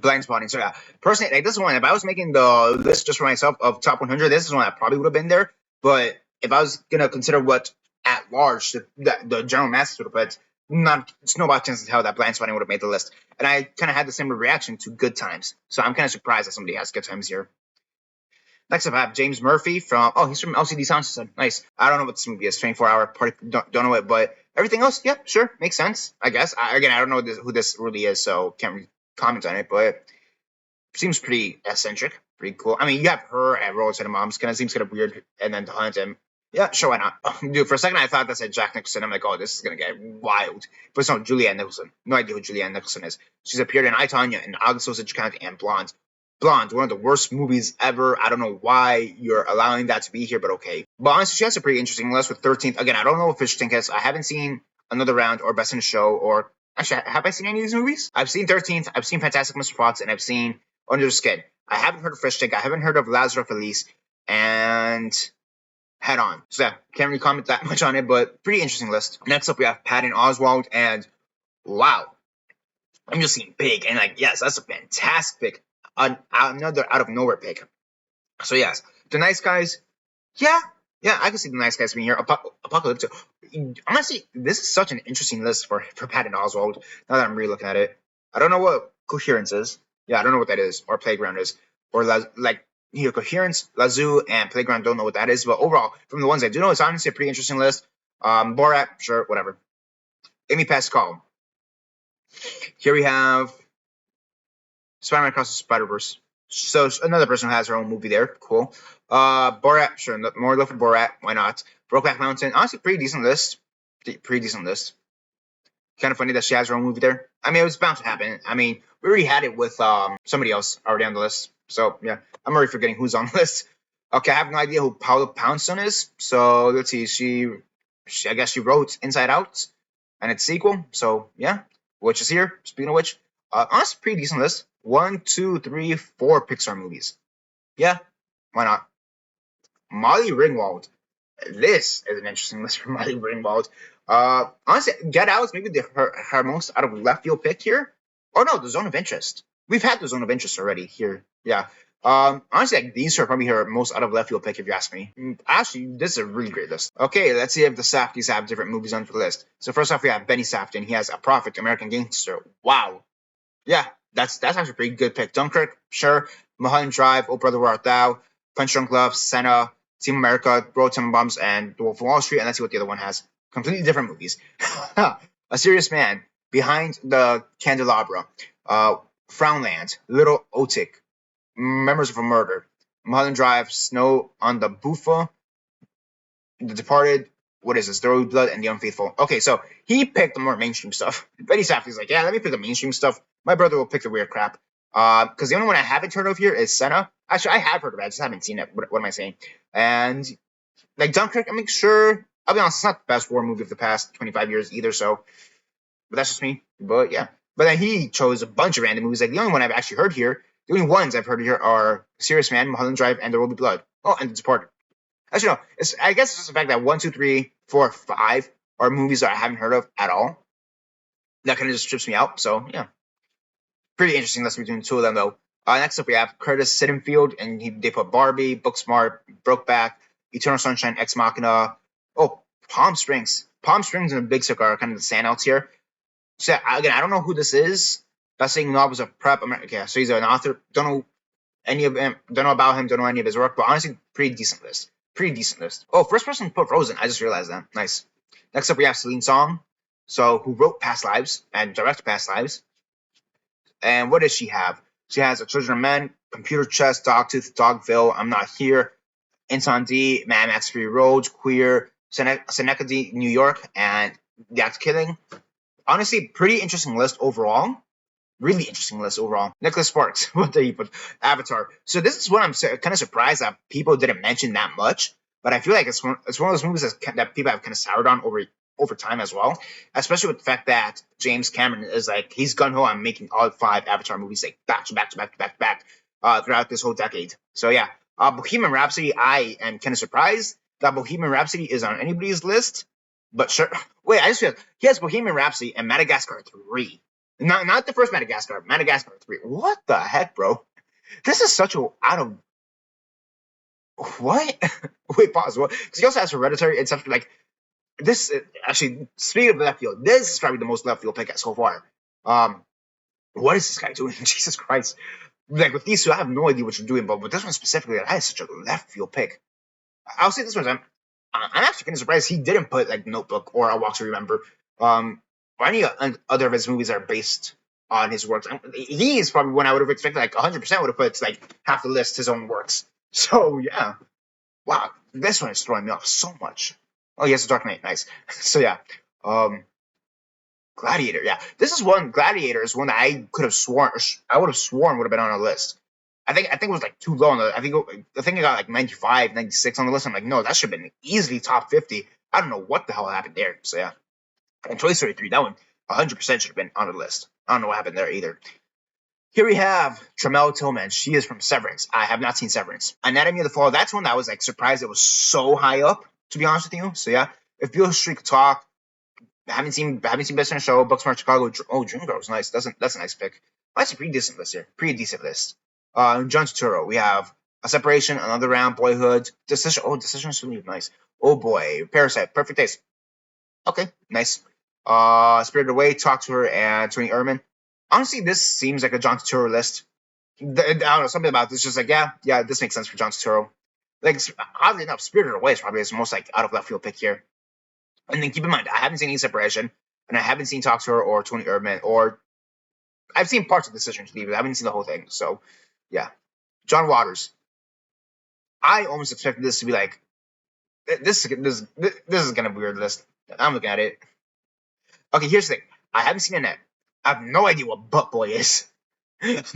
So yeah, personally, like this is one. If I was making the list just for myself of top 100, this is one that probably would have been there. But if I was gonna consider what at large the general masses would have put, it's no about chance to tell that Blind Spotting would have made the list. And I kind of had the same reaction to Good Times, so I'm kind of surprised that somebody has Good Times here. Next up, I have James Murphy he's from LCD Sound. Nice. I don't know what this movie is. 24-hour party. Don't know it, but everything else, yeah, sure, makes sense. I guess. I don't know who this really is, so can't really comment on it. But seems pretty eccentric, pretty cool. I mean, you have her at Roller City Moms. Kind of seems kind of weird, and then to hunt him. Yeah, sure, why not? Dude, for a second I thought that said Jack Nicholson. I'm like, oh, this is gonna get wild. But it's not Julianne Nicholson. No idea who Julianne Nicholson is. She's appeared in I, Tonya, and August Osage County, and Blonde. Blonde, one of the worst movies ever. I don't know why you're allowing that to be here, but okay. But honestly, she has a pretty interesting list with 13th. Again, I don't know what Fish Tank is. I haven't seen Another Round or Best in Show or actually, have I seen any of these movies? I've seen 13th. I've seen Fantastic Mr. Fox, and I've seen Under the Skin. I haven't heard of Fish Tank. I haven't heard of Lazarus Felice, and Head On. So yeah, can't really comment that much on it, but pretty interesting list. Next up, we have Patton Oswalt, and wow, I'm just seeing big, and like, yes, that's a fantastic pick. Another out of nowhere pick. So yes, The Nice Guys. Yeah, I can see The Nice Guys being here. Apocalypse. Honestly, this is such an interesting list for Patton Oswalt. Now that I'm really looking at it, I don't know what Coherence is. Yeah, I don't know what that is, or Playground is, or Coherence, Lazoo, and Playground. Don't know what that is, but overall, from the ones I do know, it's honestly a pretty interesting list. Borat, sure, whatever. Amy Pascal. Here we have Spider-Man Across the Spider-Verse. So another person who has her own movie there. Cool. Borat, sure. More love for Borat. Why not? Brokeback Mountain. Honestly, pretty decent list. Pretty decent list. Kind of funny that she has her own movie there. I mean, it was bound to happen. I mean, we already had it with somebody else already on the list. So yeah, I'm already forgetting who's on the list. Okay, I have no idea who Paula Poundstone is. So let's see. She I guess she wrote Inside Out and its sequel. So yeah. which is here. Speaking of which, honestly, pretty decent list. 1, 2, 3, 4 Pixar movies. Yeah, why not? Molly Ringwald. This is an interesting list for Molly Ringwald. Honestly, Get Out is maybe her most out of left field pick here. Oh no, the Zone of Interest. We've had the Zone of Interest already here. Yeah. Honestly, like, these are probably her most out of left field pick if you ask me. Actually, this is a really great list. Okay, let's see if the Safdies have different movies on the list. So first off, we have Benny Safdie. He has A Prophet, American Gangster. Wow. Yeah, that's actually a pretty good pick. Dunkirk, sure. Mulholland Drive, Oh Brother Where Art Thou, Punch Drunk Love, Senna, Team America, Road to Bombs, and The Wolf of Wall Street. And let's see what the other one has. Completely different movies. A Serious Man, Behind the Candelabra, Frownland, Little Otik, Memories of a Murder, Mulholland Drive, Snow on the Buffa, The Departed, what is this? The Road Blood and the Unfaithful. Okay, so he picked the more mainstream stuff. Betty Safdie's like, yeah, let me pick the mainstream stuff. My brother will pick the weird crap. Because the only one I haven't heard of here is Senna. Actually, I have heard of it. I just haven't seen it. What am I saying? And like Dunkirk, I'm sure. I'll be honest, it's not the best war movie of the past 25 years either. So, but that's just me. But yeah. But then he chose a bunch of random movies. Like the only one I've actually heard here, the only ones I've heard here are Serious Man, Mulholland Drive, and There Will Be Blood. Oh, and The Departed. Actually, no. I guess it's just the fact that 1, 2, 3, 4, 5 are movies that I haven't heard of at all. That kind of just trips me out. So yeah, pretty interesting. Let's between the two of them though. Next up we have Curtis Sittenfeld, and they put Barbie, Booksmart, Brokeback, Eternal Sunshine, Ex Machina. Oh, Palm Springs. Palm Springs and A Big Sick are kind of the standouts here. So again, I don't know who this is. Best Selling Novels of Prep America. Okay, so he's an author. Don't know any of him. Don't know about him. Don't know any of his work. But honestly, pretty decent list. Pretty decent list. Oh, first person to put Frozen. I just realized that. Nice. Next up, we have Celine Song. So, who wrote Past Lives and directed Past Lives. And what does she have? She has A Children of Men, Computer Chess, Dogtooth, Dogville, I'm Not Here, Insanity, Mad Max Fury Road, Queer, Schenectady, New York, and The Act of Killing. Honestly, pretty interesting list overall. Really interesting list overall. Nicholas Sparks, what did he put? Avatar. So this is what I'm kind of surprised that people didn't mention that much. But I feel like it's one of those movies that people have kind of soured on over time as well. Especially with the fact that James Cameron is like, he's gun ho on making all 5 Avatar movies like back to back to back to back to back throughout this whole decade. So yeah, Bohemian Rhapsody, I am kind of surprised that Bohemian Rhapsody is on anybody's list. But sure, wait, I just realized he has Bohemian Rhapsody and Madagascar 3. Not the first Madagascar, Madagascar 3. What the heck, bro? This is such a out of what? Wait, pause. What? Because he also has Hereditary and stuff like this. Actually, speaking of left field, this is probably the most left field pick so far. What is this guy doing? Jesus Christ! Like with these two, I have no idea what you're doing, but with this one specifically, that is such a left field pick. I'll say this much: I'm actually kind of surprised he didn't put like Notebook or A Walk to Remember. Or any other of his movies are based on his works. He is probably one I would have expected, like 100% would have put like half the list his own works. So yeah, wow, this one is throwing me off so much. Oh yes, The Dark Knight, nice. So yeah, Gladiator, yeah, this is one. Gladiator is one that I would have sworn would have been on a list. I think it was like too low on the. I think it got like 95, 96 on the list. I'm like, no, that should have been easily top 50. I don't know what the hell happened there. So yeah. And Toy Story 3, that one 100% should have been on the list. I don't know what happened there either. Here we have Tramell Tillman. She is from Severance. I have not seen Severance. Anatomy of the Fall, that's one that I was like surprised it was so high up, to be honest with you. So yeah, if Beale Street could talk, haven't seen Best in the Show, Booksmart Chicago. Oh, Dreamgirls, nice. That's a nice pick. That's a pretty decent list here. Pretty decent list. John Turturro, we have A Separation, Another Round, Boyhood, Decision. Oh, Decision is really nice. Oh boy, Parasite, Perfect Taste. Okay, nice. Spirited Away, Talk to Her, and Tony Erman. Honestly, this seems like a John Turturro list. I don't know, something about this just like, yeah, this makes sense for John Turturro. Like, oddly enough, Spirited Away is probably his most like out of left field pick here. And then keep in mind, I haven't seen any Separation, and I haven't seen Talk to Her or Tony Erman, or I've seen parts of Decision to Leave, but I haven't seen the whole thing. So, yeah. John Waters. I almost expected this to be like, this is gonna be a weird list. I'm looking at it. Okay, here's the thing. I haven't seen Annette. I have no idea what Butt Boy is. I have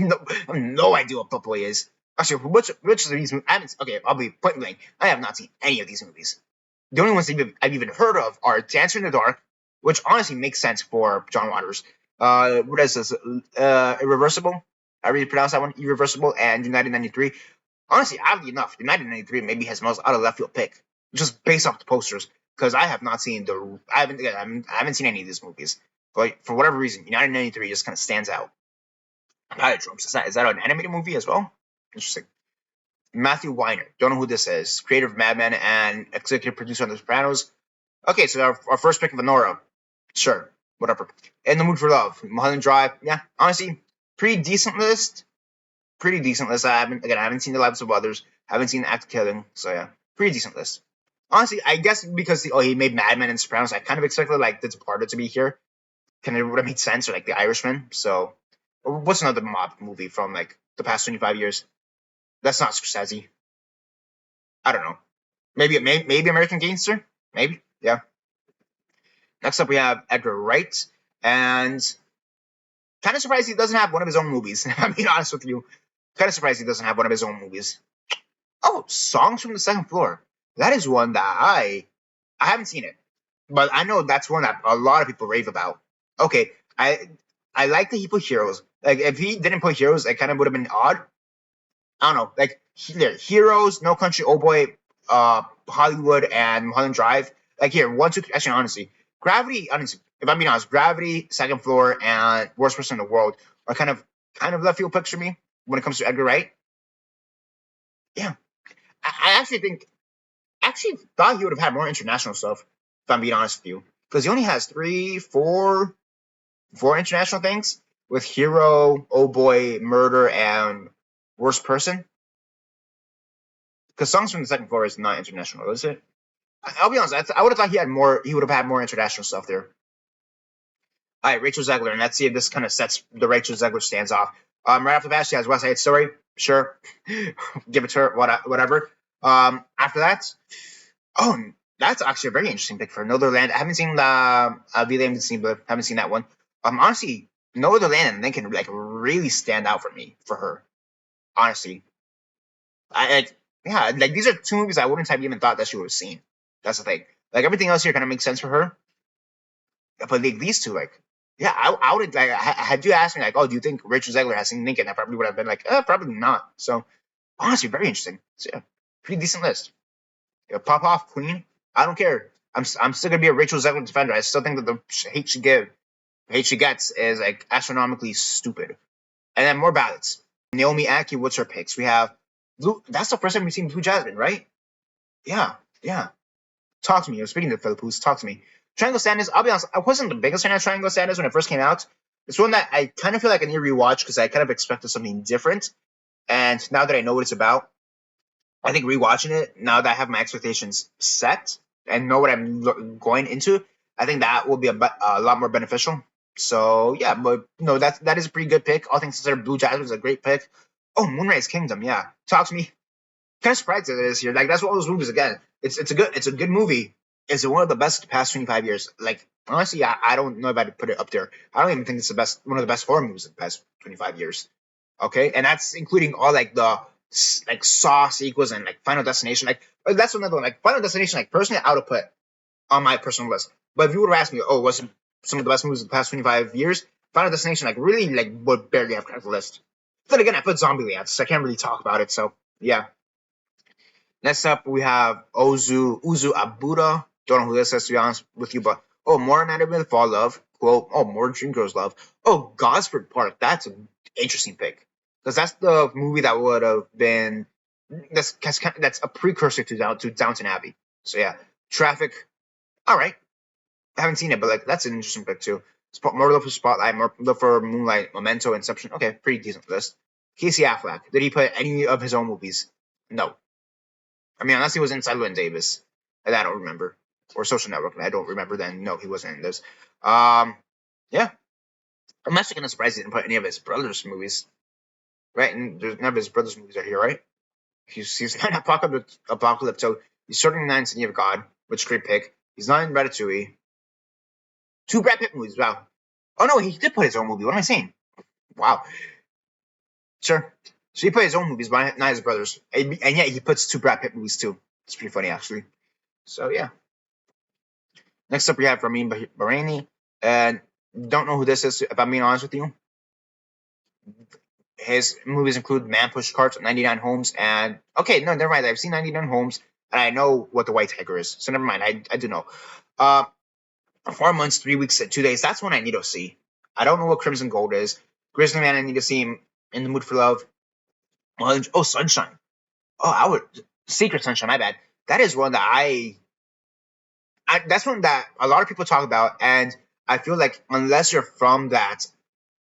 no idea what Butt Boy is. Actually, which of these movies? Okay, I'll be point blank. I have not seen any of these movies. The only ones I've even heard of are Dancer in the Dark, which honestly makes sense for John Waters, What is this? Irreversible. I really pronounce that one. Irreversible and United 93. Honestly, oddly enough, United 93 maybe has the most out of left field pick, just based off the posters. Because I have not seen I haven't seen any of these movies, but for whatever reason, United 93 just kind of stands out. Palindromes. Is that an animated movie as well? Interesting. Matthew Weiner. Don't know who this is. Creator of Mad Men and executive producer on The Sopranos. Okay, so our first pick of Honora. Sure, whatever. In the Mood for Love. Mulholland Drive. Yeah, honestly, pretty decent list. Pretty decent list. I haven't seen The Lives of Others. Haven't seen Act of Killing. So yeah, pretty decent list. Honestly, I guess because he made Mad Men and Sopranos, I kind of expected like The Departed to be here. Kind of would have made sense, or like The Irishman. So, what's another mob movie from like the past 25 years? That's not Scorsese. I don't know. Maybe American Gangster. Maybe. Yeah. Next up, we have Edgar Wright, and kind of surprised he doesn't have one of his own movies. I'm being honest with you. Kind of surprised he doesn't have one of his own movies. Oh, Songs from the Second Floor. That is one that I haven't seen it, but I know that's one that a lot of people rave about. Okay, I like that he put Heroes. Like if he didn't put Heroes, it kind of would have been odd. I don't know. Like Heroes, No Country, Oh Boy, Hollywood, and Mulholland Drive. Like here, 1, 2, 3. Actually, honestly, Gravity. Honestly, if I'm being honest, Gravity, Second Floor, and Worst Person in the World are kind of left field picks for me when it comes to Edgar Wright. Yeah, I actually thought he would have had more international stuff. If I'm being honest with you, because he only has four international things with Hero, Oh Boy, Murder, and Worst Person. Because Songs from the Second Floor is not international, is it? I'll be honest. I would have thought he had more. He would have had more international stuff there. All right, Rachel Zegler, and let's see if this kind of sets the Rachel Zegler stands off. Right off the bat, she has West Side Story. Sure, give it to her. Whatever. After that, oh, that's actually a very interesting pick for No Other Land. I haven't seen the but haven't seen that one. Honestly, No Other Land and Lincoln like really stand out for me for her. Honestly, yeah, like these are two movies I wouldn't have even thought that she would have seen. That's the thing. Like everything else here kind of makes sense for her, but like these two, like yeah, I would like had you asked me like, oh, do you think Rachel Zegler has seen Lincoln? I probably would have been like, probably not. So honestly, very interesting. So yeah, pretty decent list. Yeah, pop off Queen. I don't care. I'm still gonna be a Rachel Zegler defender. I still think that the hate she gets is like astronomically stupid. And then more ballots. Naomi Aki, what's her picks? We have Blue. That's the first time we've seen Blue Jasmine, right? Yeah, yeah. Talk to me. You're speaking to Philippines. Talk to me. Triangle Sadness. I'll be honest. I wasn't the biggest fan of Triangle Sadness when it first came out. It's one that I kind of feel like I need to rewatch because I kind of expected something different. And now that I know what it's about, I think rewatching it now that I have my expectations set and know what I'm going into, I think that will be a lot more beneficial. So yeah, but no, that is a pretty good pick. All things considered, Blue Jasmine is a great pick. Oh, Moonrise Kingdom, yeah. Talk to me. Kind of surprised that it is here. Like that's one of those movies again. It's a good movie. It's one of the best of the past 25 years. Like honestly, I don't know if I'd put it up there. I don't even think it's one of the best horror movies of the past 25 years. Okay, and that's including all like the like Saw sequels and like Final Destination. Like that's another one. Like Final Destination, like personally, I would have put on my personal list. But if you would have asked me, oh, what's some of the best movies of the past 25 years? Final Destination, like really, like would barely have cracked the list. Then again, I put Zombieland, so I can't really talk about it. So yeah. Next up, we have Uzu Abuda. Don't know who this is, to be honest with you, but oh, more Anatomy of the Fall Love. Quote, oh, more Dreamgirls Love. Oh, Gosford Park. That's an interesting pick. Because that's the movie that would have been, that's a precursor to Downton Abbey. So yeah, Traffic. All right. I haven't seen it, but like that's an interesting pick too. More love for Spotlight, more love for Moonlight, Memento, Inception. Okay, pretty decent list. Casey Affleck. Did he put any of his own movies? No. I mean, unless he was inside Llewyn Davis, and I don't remember, or Social Network, and I don't remember. Then no, he wasn't in this. Yeah, I'm actually kind of surprised he didn't put any of his brothers' movies. Right, and there's none of his brothers' movies are here, right? He's not Apocalypse. So he's starting Nine City of God, which is a great pick. He's not in Ratatouille. Two Brad Pitt movies. Wow. Oh no, he did put his own movie. What am I saying? Wow. Sure. So he put his own movies, but not his brothers, and yet he puts two Brad Pitt movies too. It's pretty funny actually. So yeah. Next up, we have Ramin Bahraini, and Don't know who this is, if I'm being honest with you. His movies include Man Push Carts, 99 Homes, and okay, no, never mind. I've seen 99 Homes, and I know what the White Tiger is, so never mind. I do know. Uh, 4 months, 3 weeks, and 2 days. That's one I need to see. I don't know what Crimson Gold is. Grizzly Man, I need to see him. In the Mood for Love. Oh, Sunshine. Oh, I would Secret Sunshine. My bad. That is one that that's one that a lot of people talk about, and I feel like unless you're from that,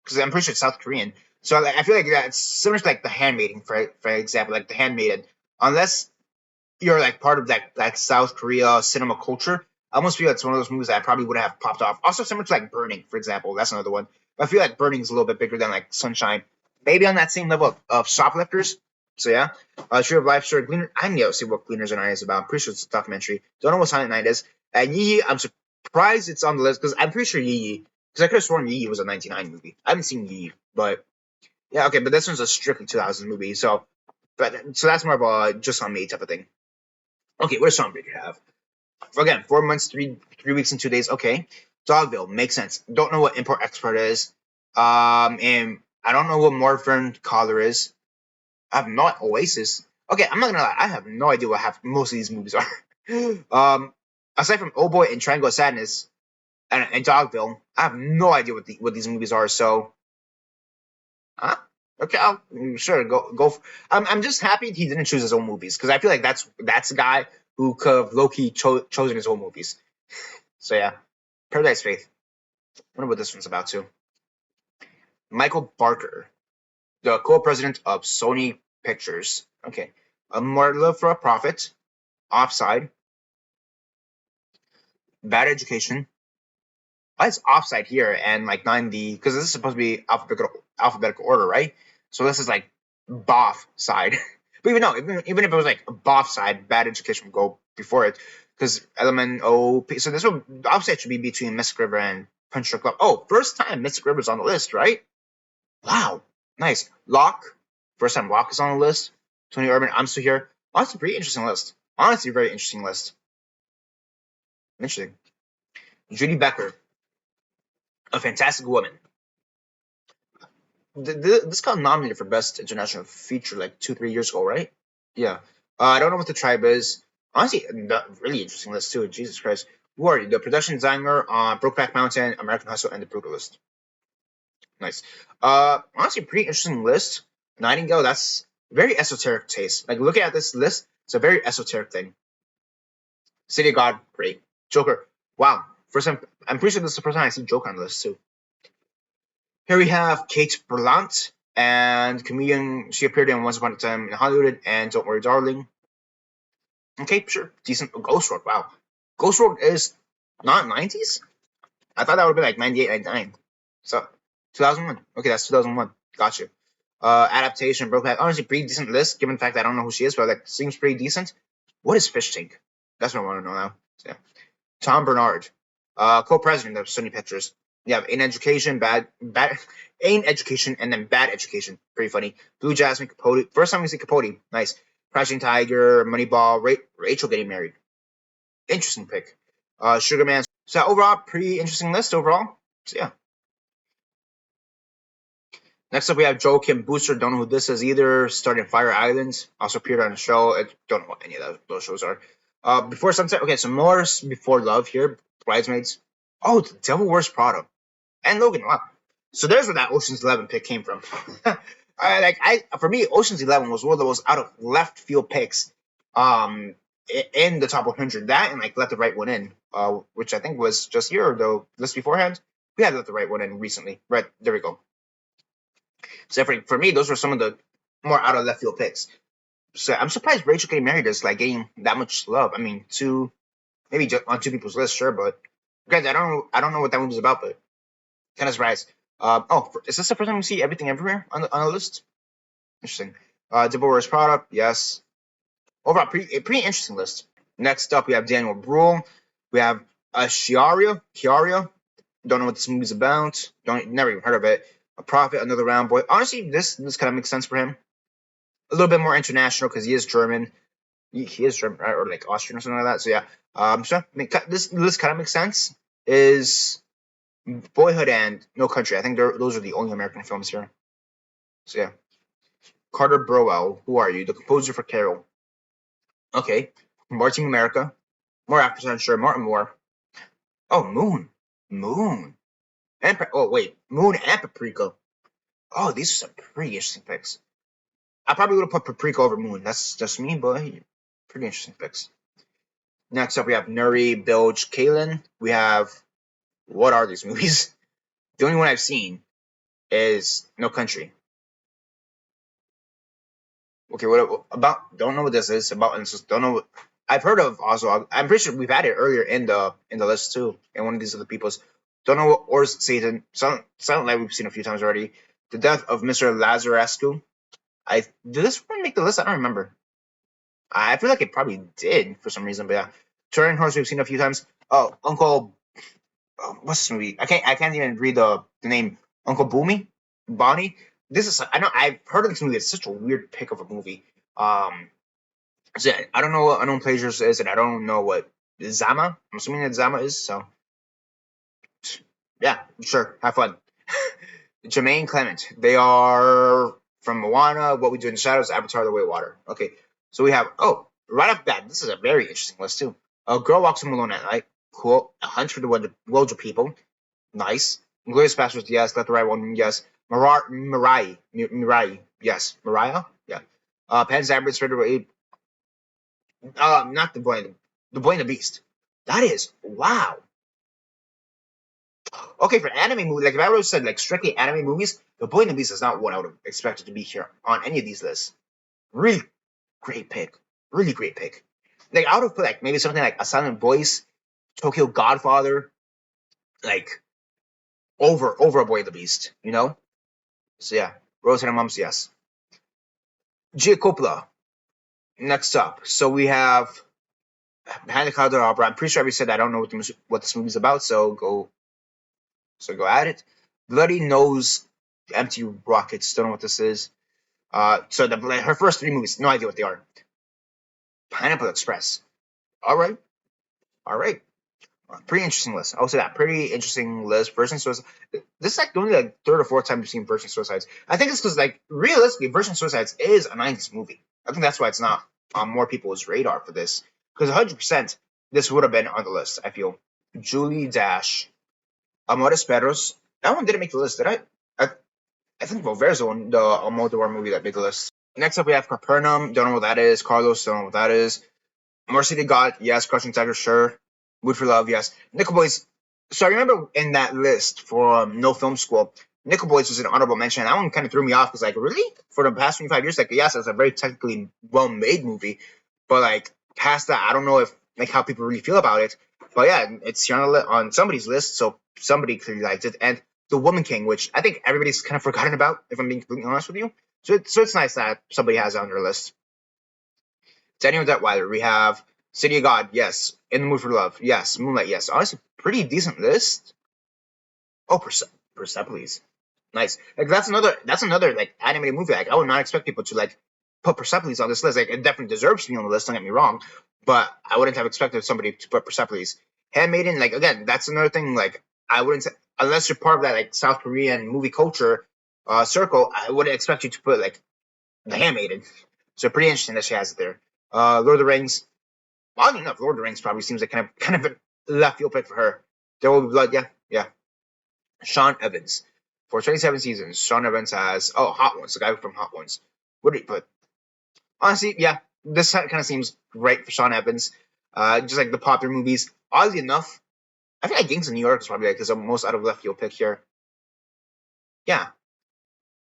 because I'm pretty sure it's South Korean. So like, I feel like that's similar to like The Handmaiden, for example, like The Handmaiden. Unless you're like part of that like South Korea cinema culture, I almost feel like it's one of those movies that I probably would have popped off. Also similar to like Burning, for example. That's another one. But I feel like Burning is a little bit bigger than like Sunshine. Maybe on that same level of Shoplifters. So yeah, Tree of Life, sure. Gleaner. I need to see what Gleaners and I is about. I'm pretty sure it's a documentary. Don't know what Silent Night is. And Yee Yee, I'm surprised it's on the list because I'm pretty sure Yee Yee. Because I could have sworn Yee Yee was a '99 movie. I haven't seen Yee Yee, but yeah, okay. But this one's a strictly 2000 movie. So that's more of a just on me type of thing. Okay, what does Stormbreaker have? Again, 4 months, 3 weeks, and 2 days. Okay, Dogville makes sense. Don't know what import export is. And I don't know what Morphern Collar is. I have not Oasis. Okay, I'm not gonna lie. I have no idea what half most of these movies are. Aside from Oh Boy and Triangle of Sadness and Dogville, I have no idea what these movies are. So, uh, okay, I'll sure go. I'm just happy he didn't choose his own movies because I feel like that's a guy who could have low key chosen his own movies. So yeah, Paradise Faith. I wonder what this one's about too. Michael Barker, the co-president of Sony Pictures. Okay, More Love for a Profit, Offside, Bad Education. Why is Offside here and like 9D? Because this is supposed to be alphabetical order, right? So this is like Boff side. But even no, even if it was like Boff side, Bad Education would go before it. Because LMNO. So this one, Offside should be between Mystic River and Punch Drunk Love. Oh, first time Mystic River's on the list, right? Wow, nice. Locke, first time Locke is on the list. Tony Urban, I'm still here. Honestly, pretty interesting list. Honestly, very interesting list. Interesting. Judy Becker, A Fantastic Woman. This got nominated for Best International Feature like 2-3 years ago, right? Yeah. I don't know what the tribe is. Honestly, really interesting list too. Jesus Christ. Who are you? The production designer on Brokeback Mountain, American Hustle, and The Brutalist. Nice. Honestly, pretty interesting list. Nightingale, that's very esoteric taste. Like looking at this list, it's a very esoteric thing. City of God, great. Joker, wow. First time, I'm pretty sure this is the first time I see Joker on the list too. Here we have Kate Berlant and comedian. She appeared in Once Upon a Time in Hollywood and Don't Worry, Darling. Okay, sure, decent. Ghost Road, wow. Ghost Road is not 90s. I thought that would be like 98, 99. So 2001. Okay, that's 2001. Gotcha. Adaptation, Brokeback. Honestly, pretty decent list, given the fact that I don't know who she is, but like seems pretty decent. What is Fish Tank? That's what I want to know now. So, yeah. Tom Bernard, co-president of Sony Pictures. You have In Education, In Education, and then Bad Education. Pretty funny. Blue Jasmine, Capote. First time we see Capote. Nice. Crashing Tiger, Moneyball, Rachel getting married. Interesting pick. Sugar Man. So overall, pretty interesting list overall. So yeah. Next up, we have Joe Kim Booster. Don't know who this is either. Started Fire Island. Also appeared on the show. I don't know what any of those shows are. Before Sunset. Okay, so more Before Love here. Bridesmaids. Oh, The Devil Wears Prada. And Logan. Wow. So there's where that Ocean's 11 pick came from. For me, Ocean's 11 was one of the most out of left field picks. In the top 100. That and like Let the Right One In. Which I think was just here though. List beforehand. We had Let the Right One In recently. Right there we go. So for me, those were some of the more out of left field picks. So I'm surprised Rachel getting married is like getting that much love. I mean, maybe just on two people's list, sure, but guys, I don't know what that movie's about, but kind of surprised. Is this the first time we see Everything Everywhere on the list? Interesting. Devil Wears Prada, yes. Overall, pretty interesting list. Next up, we have Daniel Bruhl. We have Chiaria. Don't know what this movie's about. Never even heard of it. A Prophet, Another Round Boy. Honestly, this kind of makes sense for him. A little bit more international because he is German. He is German, right? Or like Austrian or something like that. So yeah. This list kind of makes sense. Is Boyhood and No Country. I think those are the only American films here. So yeah. Carter Burwell, who are you? The composer for Carol. Okay. Marching America. More actors, I'm sure. Martin Moore. Oh, Moon. Moon. And oh wait, Moon and Paprika. Oh, these are some pretty interesting picks. I probably would have put Paprika over Moon. That's just me, but pretty interesting picks. Next up, we have Nuri Bilge Ceylan. We have, what are these movies? The only one I've seen is No Country. Okay, what about? Don't know what this is about. And just don't know. I've heard of Oswald. I'm pretty sure we've had it earlier in the list too. In one of these other people's. Don't know what or Satan. Sound like we've seen a few times already. The Death of Mr. Lazarescu. Did this one make the list? I don't remember. I feel like it probably did for some reason, but yeah. Turing Horse we've seen a few times. Oh, Uncle, what's this movie? I can't even read the name. Uncle Boomy, Bonnie. This is I know I've heard of this movie. It's such a weird pick of a movie. So yeah, I don't know what Unknown Pleasures is, and I don't know what Zama. I'm assuming that Zama is. So yeah, sure, have fun. Jermaine Clement. They are from Moana, What We Do in the Shadows, Avatar: The Way of Water. Okay, so we have right off the bat, this is a very interesting list too. A Girl Walks Home Alone at Night. Cool. A Hunch for the Wilder People. Nice. Glorious Bastards. Yes. Let the Right One. Yes. Mirai. Yes. Mariah. Yeah. Pan's Labyrinth. Not the Boy and the Beast. That is wow. Okay, for anime movie, like if I would have said like strictly anime movies, The Boy and the Beast is not what I would have expected to be here on any of these lists. Really great pick. Really great pick. Like I would have put like maybe something like A Silent Voice, Tokyo Godfather, like over A Boy and the Beast, you know? So yeah, Rose and Mums, yes. Gia Coppola. Next up, so we have Behind the Cloud of Opera. I'm pretty sure we said I don't know what this movie's about, so go at it. Bloody Nose, Empty Rockets. Don't know what this is. So her first three movies, no idea what they are. Pineapple Express. All right. Pretty interesting list. I would say that pretty interesting list. Virgin Suicide. This is like the only like third or fourth time we've seen Virgin Suicides. I think it's because like realistically, Virgin Suicides is a '90s movie. I think that's why it's not on more people's radar for this. Because 100% this would have been on the list. I feel. Julie Dash, Amores Perros. That one didn't make the list, did I? I think Volver's the one, the Almodovar movie that made the list. Next up, we have Capernaum. Don't know what that is. Carlos. Don't know what that is. Mercy to God, yes. Crushing Tiger, sure. Mood for Love, yes. Nickel Boys. So I remember in that list for No Film School, Nickel Boys was an honorable mention. That one kind of threw me off because, like, really? For the past 25 years, like, yes, it's a very technically well-made movie, but like past that, I don't know if like how people really feel about it. But yeah, it's here on somebody's list, so somebody clearly liked it. And The Woman King, which I think everybody's kind of forgotten about, if I'm being completely honest with you. So it's nice that somebody has it on their list. Daniel Detweiler, we have City of God, yes. In the Mood for Love, yes. Moonlight, yes. Honestly, pretty decent list. Oh, Persepolis, nice. Like that's another like animated movie. Like I would not expect people to like put Persepolis on this list. Like it definitely deserves to be on the list. Don't get me wrong, but I wouldn't have expected somebody to put Persepolis. Handmaiden, like again, that's another thing. Like I wouldn't unless you're part of that like South Korean movie culture circle. I wouldn't expect you to put like the Handmaiden. So pretty interesting that she has it there. Lord of the Rings. Oddly enough, Lord of the Rings probably seems like kind of a left field pick for her. There Will Be Blood, yeah. Sean Evans. For 27 seasons, Sean Evans has Hot Ones, the guy from Hot Ones. What did he put? Honestly, yeah, this kind of seems great for Sean Evans. Just like the popular movies. Oddly enough, I think like Gangs of New York is probably like his most out of left field pick here. Yeah,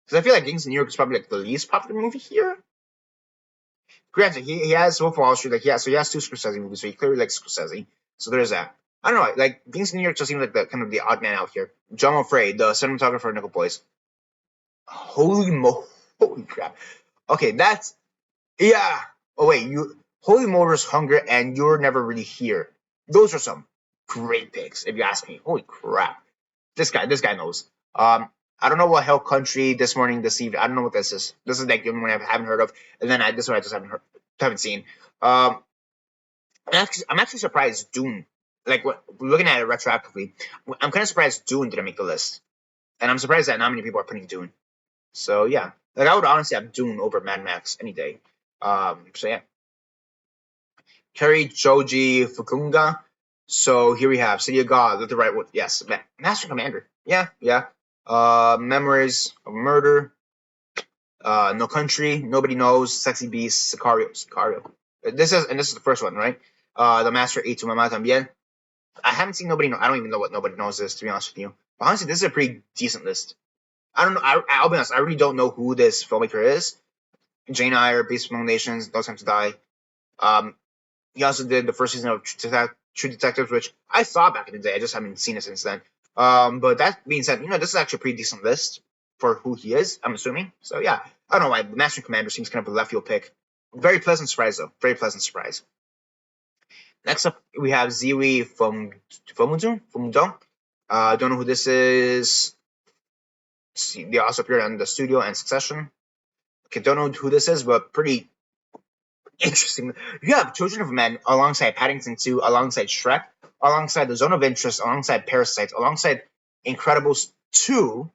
because I feel like Gangs of New York is probably like the least popular movie here. Granted, he has Wolf of Wall Street, he has two Scorsese movies, so he clearly likes Scorsese. So there's that. I don't know, like Gangs of New York just seems like the kind of the odd man out here. John Frey, the cinematographer of Nickel Boys. Holy crap. Okay, that's yeah. Oh wait, Holy Motors, Hunger, and You're Never Really Here. Those are some great picks, if you ask me. Holy crap. This guy knows. I don't know what Hell Country, This Morning, This Evening. I don't know what this is. This is like the only one I haven't heard of, and then this one I just haven't seen. I'm actually surprised Dune like looking at it retroactively, I'm kind of surprised Dune didn't make the list, and I'm surprised that not many people are putting Dune. So yeah, like I would honestly have Dune over Mad Max any day. So yeah, Kerry Joji Fukunga. So here we have City of God, the right one. Yes, Master Commander. Yeah, yeah. Memories of Murder. No Country, Nobody Knows, Sexy Beast, Sicario. This is the first one, right? The Master ate to Mama También. I haven't seen Nobody Know. I don't even know what Nobody Knows is, to be honest with you. But honestly, this is a pretty decent list. I don't know. I'll be honest. I really don't know who this filmmaker is. Jane Eyre, Beast Among Nations, No Time to Die. Um, he also did the first season of True Detectives, which I saw back in the day. I just haven't seen it since then. But that being said, this is actually a pretty decent list for who he is, I'm assuming. So yeah, I don't know why. Master Commander seems kind of a left field pick. Very pleasant surprise, though. Very pleasant surprise. Next up, we have Ziwi from Fumudong. Don't know who this is. They also appeared on The Studio and Succession. Okay, don't know who this is, but pretty interesting. You have Children of Men alongside Paddington 2, alongside Shrek, alongside The Zone of Interest, alongside Parasites, alongside Incredibles 2,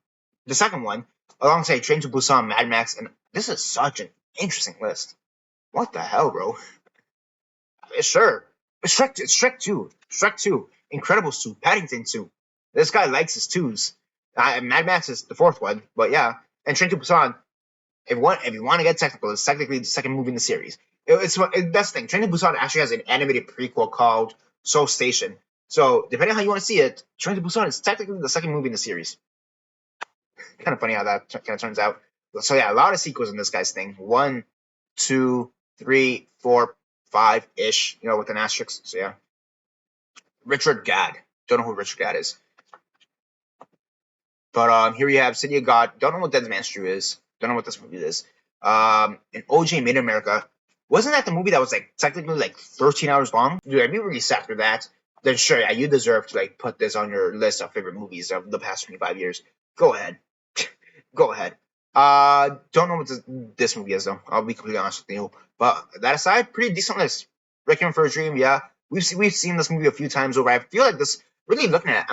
the second one, alongside Train to Busan, Mad Max, and this is such an interesting list. What the hell, bro? Sure. Shrek 2, Shrek 2, Incredibles 2, Paddington 2. This guy likes his twos. Mad Max is the fourth one, but yeah. And Train to Busan, if you want to get technical, it's technically the second movie in the series. That's the thing. Train to Busan actually has an animated prequel called Soul Station. So depending on how you want to see it, Train to Busan is technically the second movie in the series. Kind of funny how that kind of turns out. So yeah, a lot of sequels in this guy's thing. 1, 2, 3, 4, 5-ish. With an asterisk. So yeah. Richard Gadd. Don't know who Richard Gadd is. But here we have City of God. Don't know what Dead Man's True is. Don't know what this movie is. And OJ Made in America. Wasn't that the movie that was technically 13 hours long? Dude, I'd be really sad after that. Then sure, yeah, you deserve to put this on your list of favorite movies of the past 25 years. Go ahead. Go ahead. Don't know what this movie is though. I'll be completely honest with you. But that aside, pretty decent list. Requiem for a Dream, yeah. We've seen this movie a few times over. I feel like this. Really looking at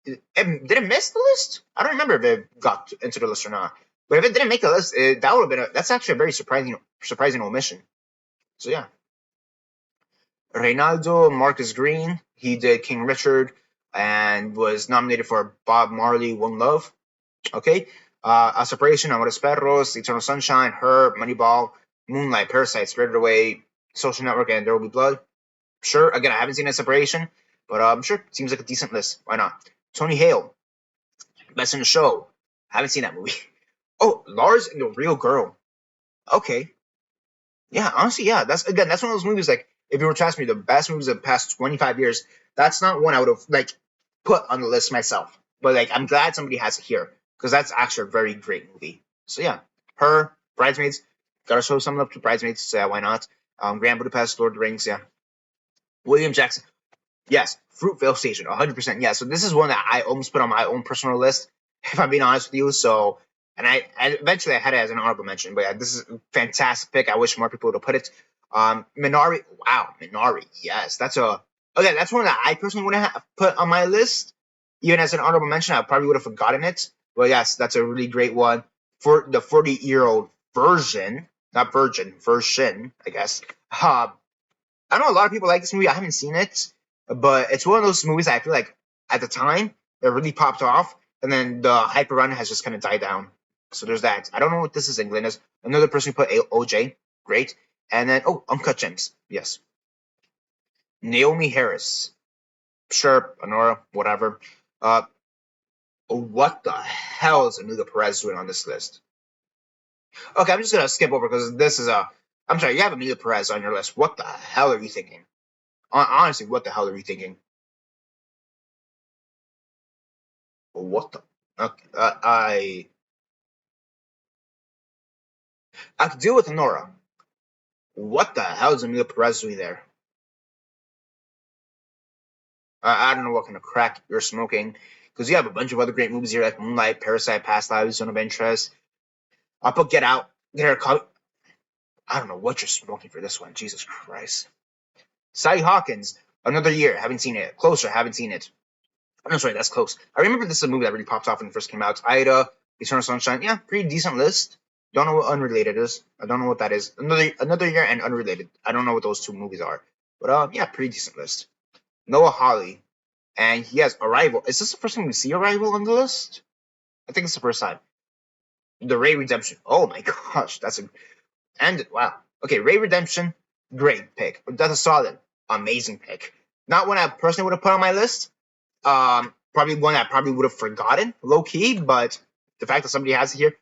it, did it miss the list? I don't remember if it got into the list or not. But if it didn't make the list, that would have been that's actually a very surprising omission. So yeah. Reynaldo Marcus Green, he did King Richard and was nominated for Bob Marley One Love. Okay. A Separation, Amores Perros, Eternal Sunshine, Her, Moneyball, Moonlight, Parasite, Spirited Away, Social Network, and There Will Be Blood. Sure, again, I haven't seen A Separation, but I'm sure it seems like a decent list. Why not? Tony Hale, Best in the Show. Haven't seen that movie. Oh, Lars and the Real Girl. Okay. Yeah, honestly, yeah. That's one of those movies, if you were to ask me the best movies of the past 25 years, that's not one I would have, put on the list myself. But, I'm glad somebody has it here, because that's actually a very great movie. So, yeah. Her, Bridesmaids. Gotta show some love to Bridesmaids, so yeah, why not? Grand Budapest, Lord of the Rings, yeah. William Jackson. Yes, Fruitvale Station, 100%. Yeah, so this is one that I almost put on my own personal list, if I'm being honest with you. So, and I eventually I had it as an honorable mention, but yeah, this is a fantastic pick. I wish more people would have put it. Minari, wow, Minari, yes, that's one that I personally wouldn't have put on my list. Even as an honorable mention, I probably would have forgotten it. But yes, that's a really great one for the 40-year-old version, not version, I guess. I know a lot of people like this movie. I haven't seen it, but it's one of those movies that I feel like at the time it really popped off, and then the hype around it has just kind of died down. So there's that. I don't know what this is England is. Another person who put OJ, great, and then Uncut Gems, yes. Naomi Harris, sure, Honora, whatever. What the hell is Anuga Perez doing on this list? Okay, I'm just gonna skip over because this is I'm sorry, you have Amelia Perez on your list. What the hell are you thinking? Honestly, what the hell are you thinking? What the? Okay, I could deal with Nora. What the hell is Amelia Perez doing there? I don't know what kind of crack you're smoking, because you have a bunch of other great movies here like Moonlight, Parasite, Past Lives, Zone of Interest. I'll put Get Out, Get Her. I don't know what you're smoking for this one. Jesus Christ. Sally Hawkins, Another Year, haven't seen it. Closer, haven't seen it. I'm not sorry, that's close. I remember this is a movie that really popped off when it first came out. Ida, Eternal Sunshine, yeah, pretty decent list. Don't know what Unrelated is. I don't know what that is. Another Year and Unrelated. I don't know what those two movies are. But yeah, pretty decent list. Noah Hawley, and he has Arrival. Is this the first time we see Arrival on the list? I think it's the first time. The Ray Redemption. Oh my gosh, that's a wow. Okay, Ray Redemption, great pick. That's a solid, amazing pick. Not one I personally would have put on my list. Probably one I probably would have forgotten, low key. But the fact that somebody has it here,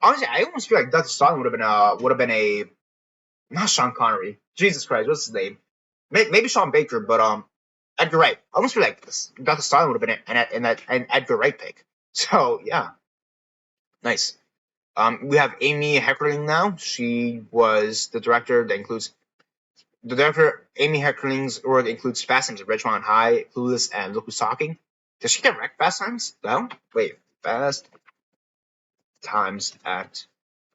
honestly, I almost feel like Dr. Stalin would have been a not Sean Connery. Jesus Christ, what's his name? Maybe Sean Baker, but Edgar Wright. I almost feel like Dr. Stalin would have been an Edgar Wright pick. So yeah, nice. We have Amy Heckerling now. She was the director that includes the director Amy Heckerling's work includes Fast Times at Ridgemont High, Clueless, and Look Who's Talking. Does she direct Fast Times? No. Wait, Fast Times at.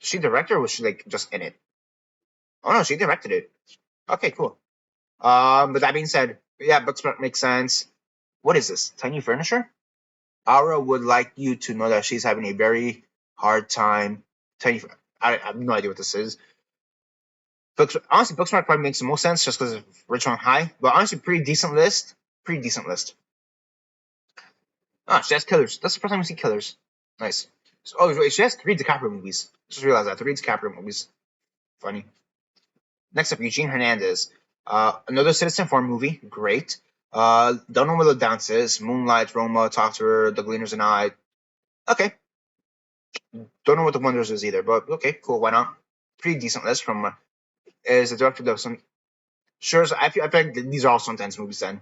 Did she direct it or was she like just in it? Oh no, she directed it. Okay, cool. But that being said, yeah, Booksmart makes sense. What is this? Tiny Furniture? Aura would like you to know that she's having a very hard time. I have no idea what this is. Honestly, Booksmart probably makes the most sense just because of Richmond High. But honestly, pretty decent list. Pretty decent list. Oh, she has Killers. That's the first time we see Killers. Nice. So, oh, wait, she has 3 DiCaprio movies. Just realized that. 3 DiCaprio movies. Funny. Next up, Eugene Hernandez. Another Citizen 4 movie. Great. Don't know what the dance is. Moonlight, Roma, Talk to Her, The Gleaners and I. Okay. Don't know what The Wonders is either, but okay, cool. Why not? Pretty decent list from is the director of some. Sure, so I feel like these are all Sundance movies then.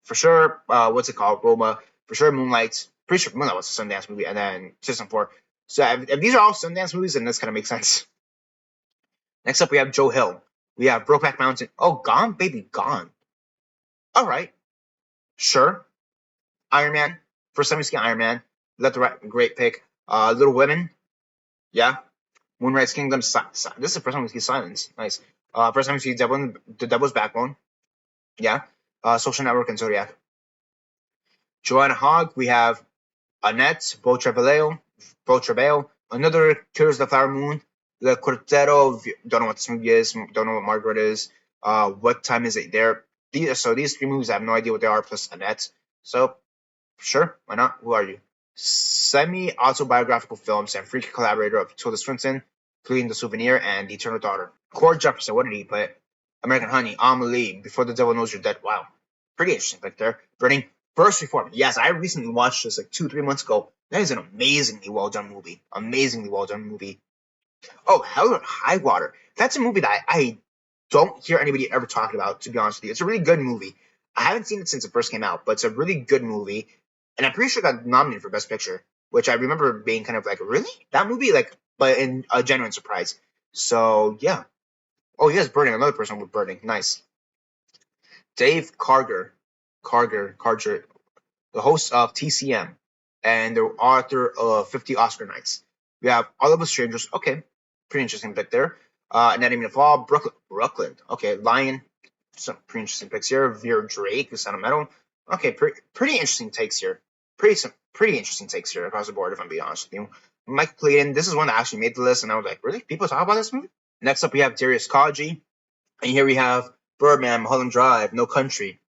For sure, what's it called? Roma. For sure, Moonlight. Pretty sure Moonlight was a Sundance movie, and then Citizen 4. So if these are all Sundance movies, then this kind of makes sense. Next up, we have Joe Hill. We have Brokeback Mountain. Oh, Gone, Baby, Gone. All right, sure. Iron Man. First time we see Iron Man. Great pick. Little Women. Yeah. Moonrise Kingdom. This is the first time we see Silence. Nice. First time we see The Devil's Backbone. Yeah. Social Network and Zodiac. Joanna Hogg. We have Annette, Beau Travail, another Killers of the Flower Moon, Le Cortero. Don't know what this movie is. Don't know what Margaret is. What time is it there? These 3 movies, I have no idea what they are. Plus Annette. So sure, why not? Who are you? Semi-autobiographical films and freaky collaborator of Tilda Swinton, including The Souvenir and The Eternal Daughter. Cord Jefferson, what did he play? American Honey, Amelie, Before the Devil Knows You're Dead. Wow, pretty interesting pick there. Burning First Reform. Yes, I recently watched this like 2-3 months ago. That is an amazingly well done movie. Amazingly well done movie. Oh, Hell or High Water. That's a movie that I don't hear anybody ever talking about, to be honest with you. It's a really good movie. I haven't seen it since it first came out, but it's a really good movie. And I'm pretty sure it got nominated for Best Picture, which I remember being kind of like, really? That movie? Like, but in a genuine surprise. So, yeah. Oh, yes, Burning. Another person with Burning. Nice. Dave Karger, the host of TCM and the author of 50 Oscar Nights. We have All of Us Strangers. Okay, pretty interesting pick there. Anatomy of Fall, Brooklyn. Okay, Lion. Some pretty interesting picks here. Vera Drake, The Sound of Metal. Okay, pretty interesting takes here. Pretty interesting takes here across the board, if I'm being honest with you. Mike Clayton, this is one that actually made the list, and I was like, really? People talk about this movie? Next up, we have Darius Kaji. And here we have Birdman, Mulholland Drive, No Country,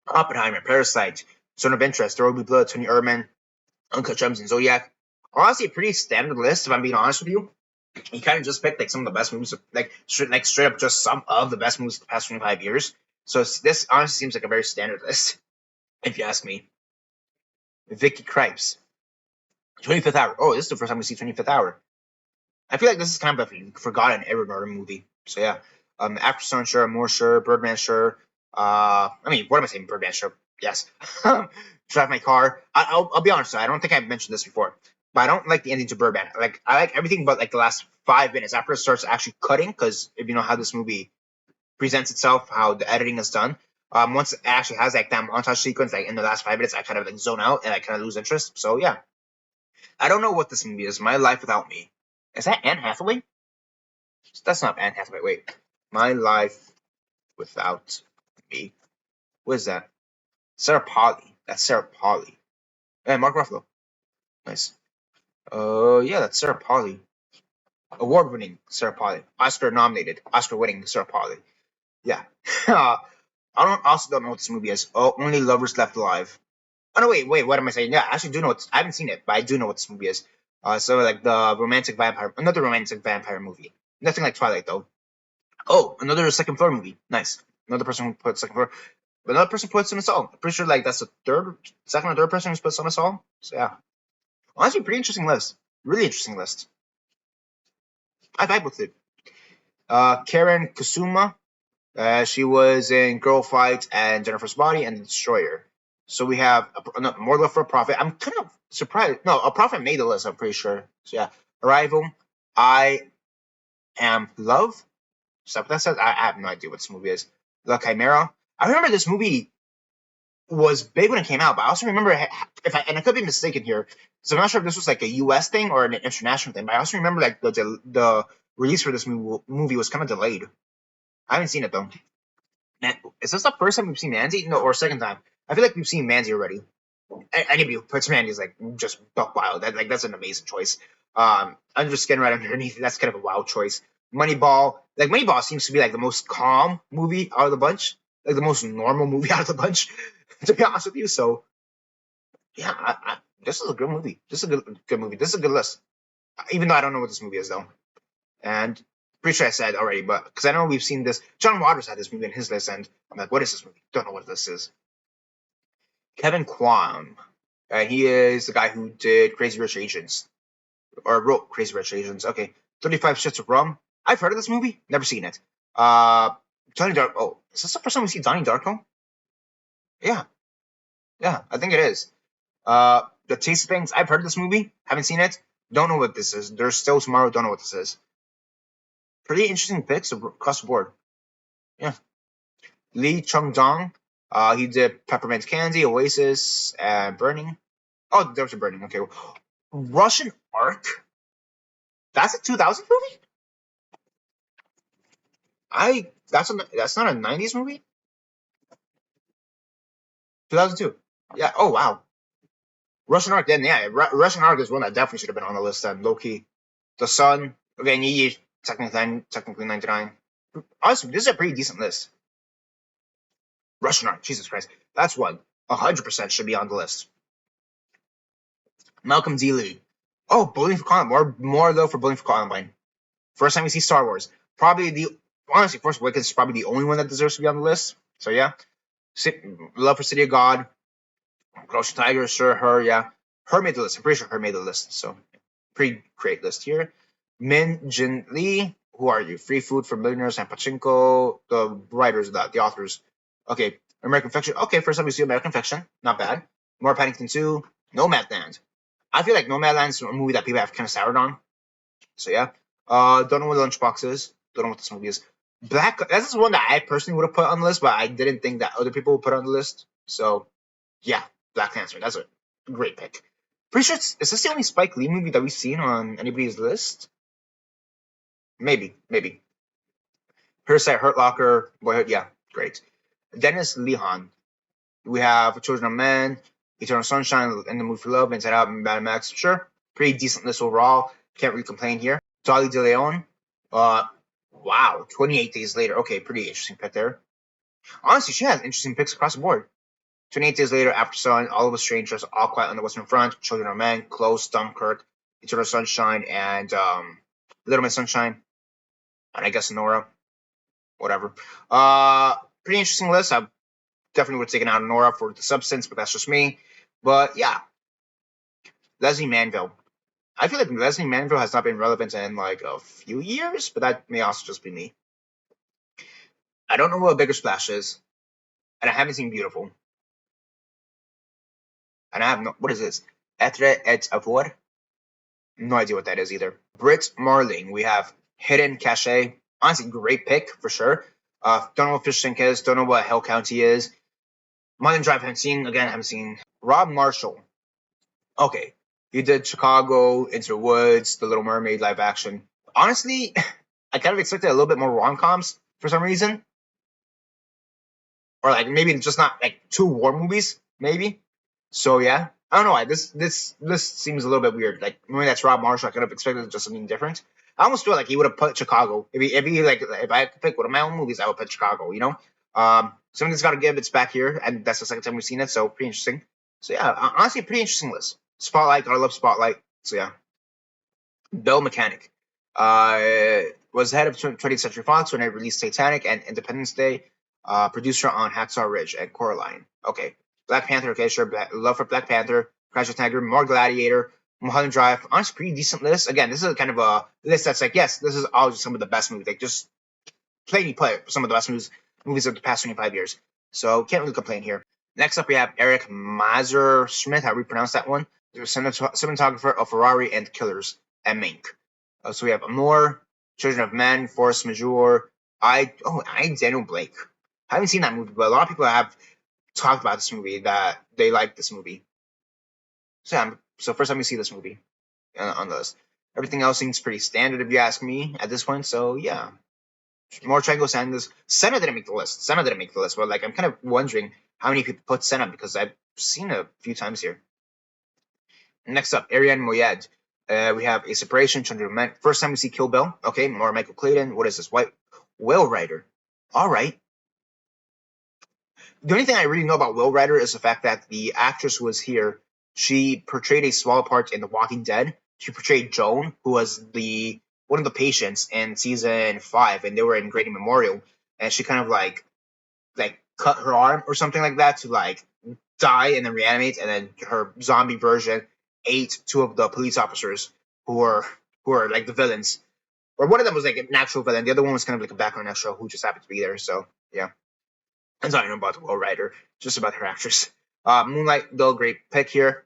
Oppenheimer, Parasite, Zone of Interest, There Will Be Blood, Tony Erdmann, Uncut Gems, and Zodiac. Honestly, a pretty standard list, if I'm being honest with you. He kind of just picked like some of the best movies, like straight up just some of the best movies of the past 25 years. So this honestly seems like a very standard list, if you ask me. Vicky Krieps, 25th Hour. Oh, this is the first time we see 25th Hour. I feel like this is kind of a forgotten Edward Norton movie. So yeah, Aftersun, sure, More sure, Birdman, sure. I mean, what am I saying? Birdman, sure. Yes. Drive My Car. I'll be honest. I don't think I've mentioned this before, but I don't like the ending to Birdman. Like I like everything but like the last 5 minutes after it starts actually cutting. Because if you know how this movie presents itself, how the editing is done. Once it actually has like that montage sequence, like in the last 5 minutes, I kind of like zone out and I kind of lose interest. So yeah, I don't know what this movie is. My Life Without Me. Is that Anne Hathaway? That's not Anne Hathaway. Wait, My Life Without Me. What is that? Sarah Polly. That's Sarah Polly. Hey, Mark Ruffalo. Nice. Yeah, that's Sarah Polly. Award-winning Sarah Polly. Oscar-nominated. Oscar-winning Sarah Polly. Yeah. Also don't know what this movie is. Oh, Only Lovers Left Alive. Oh no, wait, what am I saying? Yeah, I actually do know I haven't seen it, but I do know what this movie is. So like the romantic vampire, another romantic vampire movie. Nothing like Twilight though. Oh, another second floor movie. Nice. Another person who put second floor. But another person puts in a song. I'm pretty sure like that's the second or third person who's put on a song. So yeah, honestly, pretty interesting list. Really interesting list. I vibe with it. Karen Kusuma. She was in Girl Fight and Jennifer's Body and The Destroyer. So we have More Love for a Prophet. I'm kind of surprised. No, A Prophet made the list, I'm pretty sure. So yeah. Arrival. I Am Love. Is that what that says? I have no idea what this movie is. La Chimera. I remember this movie was big when it came out, but I also remember and I could be mistaken here, because I'm not sure if this was like a U.S. thing or an international thing. But I also remember like the release for this movie was kind of delayed. I haven't seen it though. Is this the first time we've seen Mandy? No, or second time? I feel like we've seen Mandy already. Anybody who puts Mandy is like just buck wild. That's an amazing choice. Under Skin right underneath. That's kind of a wild choice. Moneyball. Like Moneyball seems to be like the most calm movie out of the bunch, like the most normal movie out of the bunch, to be honest with you. So yeah, this is a good movie. This is a good movie. This is a good list. Even though I don't know what this movie is though, and pretty sure I said already, but because I know we've seen this. John Waters had this movie in his list, and I'm like, what is this movie? Don't know what this is. Kevin Kwan. He is the guy who did Crazy Rich Asians, or wrote Crazy Rich Asians. Okay, 35 Shits of Rum. I've heard of this movie, never seen it. Donnie Darko. Oh, is this the first time we see Donnie Darko? Yeah, yeah, I think it is. The Taste of Things. I've heard of this movie, haven't seen it. Don't know what this is. There's Still Tomorrow. Don't know what this is. Pretty interesting picks across the board. Yeah. Lee Chung Dong. He did Peppermint Candy, Oasis, and Burning. Oh, there was a Burning. Okay. Russian Ark. That's a 2000 movie. That's not a 90s movie. 2002. Yeah. Oh wow. Russian Ark. Then yeah, Russian Ark is one that definitely should have been on the list. Then low key. The Sun. Okay, Yi technically 99. Honestly, this is a pretty decent list. Russian Ark. Jesus Christ. That's one. 100% should be on the list. Malcolm D. Lee. Oh, Bowling for Columbine. More though for Bowling for Columbine. First time we see Star Wars. Honestly, Force Awakens is probably the only one that deserves to be on the list. So yeah. Love for City of God. Crouching Tiger, sure, her, yeah. Her made the list. I'm pretty sure her made the list. So pretty great list here. Min Jin Lee. Who are you? Free Food for Millionaires and Pachinko. The writers of that, the authors. Okay. American Fiction. Okay, first time we see American Fiction. Not bad. More Paddington 2. Nomadland. I feel like Nomadland is a movie that people have kind of soured on. So yeah. Don't know what Lunchbox is. Don't know what this movie is. This is one that I personally would have put on the list, but I didn't think that other people would put on the list. So yeah, Black Panther. That's a great pick. Pretty sure is this the only Spike Lee movie that we've seen on anybody's list? Maybe. Parasite, Hurt Locker, Boyhood. Yeah, great. Dennis Lehan. We have Children of Men, Eternal Sunshine, and the Movie for Love, Inside Out, and Mad Max. Sure, pretty decent list overall. Can't really complain here. Dolly De Leon. Wow, 28 Days Later. Okay, pretty interesting pick there. Honestly, she has interesting picks across the board. 28 Days Later, After Sun, All of Us Strangers, All Quiet on the Western Front, Children of Men, Close, Dunkirk, Eternal Sunshine, and Little Miss Sunshine, and I guess Nora. Whatever. Pretty interesting list. I definitely would have taken out Nora for The Substance, but that's just me. But yeah, Leslie Manville. I feel like Leslie Manville has not been relevant in like a few years, but that may also just be me. I don't know what a Bigger Splash is, and I haven't seen Beautiful. And I have no. What is this? Etre et avoir? No idea what that is either. Britt Marling. We have Hidden Cachet. Honestly, great pick for sure. Don't know what Fish Sink is. Don't know what Hell County is. Mulholland Drive haven't seen. Again, haven't seen. Rob Marshall. Okay. He did Chicago, Into the Woods, The Little Mermaid live action. Honestly, I kind of expected a little bit more rom-coms for some reason. or like maybe just not like 2 war movies, maybe. So yeah, I don't know why this seems a little bit weird. Like knowing that's Rob Marshall, I could have expected just something different. I almost feel like he would have put Chicago. If he like if I could pick one of my own movies, I would put Chicago. You know, something's got to give. It's back here, and that's the second time we've seen it, so pretty interesting. So yeah, honestly, a pretty interesting list. Spotlight, gotta love Spotlight. So yeah, Bill Mechanic. Was the head of 20th Century Fox when it released Titanic and Independence Day. Producer on Hacksaw Ridge and Coraline. Okay. Black Panther. Okay, sure. Love for Black Panther. Crash of Tiger. More Gladiator. Mulholland Drive. Honestly, pretty decent list. Again, this is kind of a list that's like, yes, this is all just some of the best movies. Like, just plainly play some of the best movies of the past 25 years. So, can't really complain here. Next up, we have Eric Mazur Smith. How do we pronounce that one? The cinematographer of Ferrari and Killers and Mink. So we have Amour, Children of Men, Force Majeure. I Daniel Blake. I haven't seen that movie, but a lot of people have talked about this movie that they like this movie. So first time we see this movie on the list. Everything else seems pretty standard if you ask me at this point. So yeah, more Triangle Sanders. Senna didn't make the list. But like I'm kind of wondering how many people put Senna because I've seen it a few times here. Next up, Ariane Moayed. We have A Separation, Children of Men. First time we see Kill Bill. Okay, more Michael Clayton. What is this? White Will Rider. All right. The only thing I really know about Will Rider is the fact that the actress who was here, she portrayed a small part in The Walking Dead. She portrayed Joan, who was one of the patients in season 5, and they were in Great Memorial, and she kind of like cut her arm or something like that to like die and then reanimate, and then her zombie version ate 2 of the police officers who were like the villains. Or one of them was like an actual villain. The other one was kind of like a background extra who just happened to be there. So yeah, that's all I know about the Will Rider. Just about her actress. Moonlight, though, great pick here.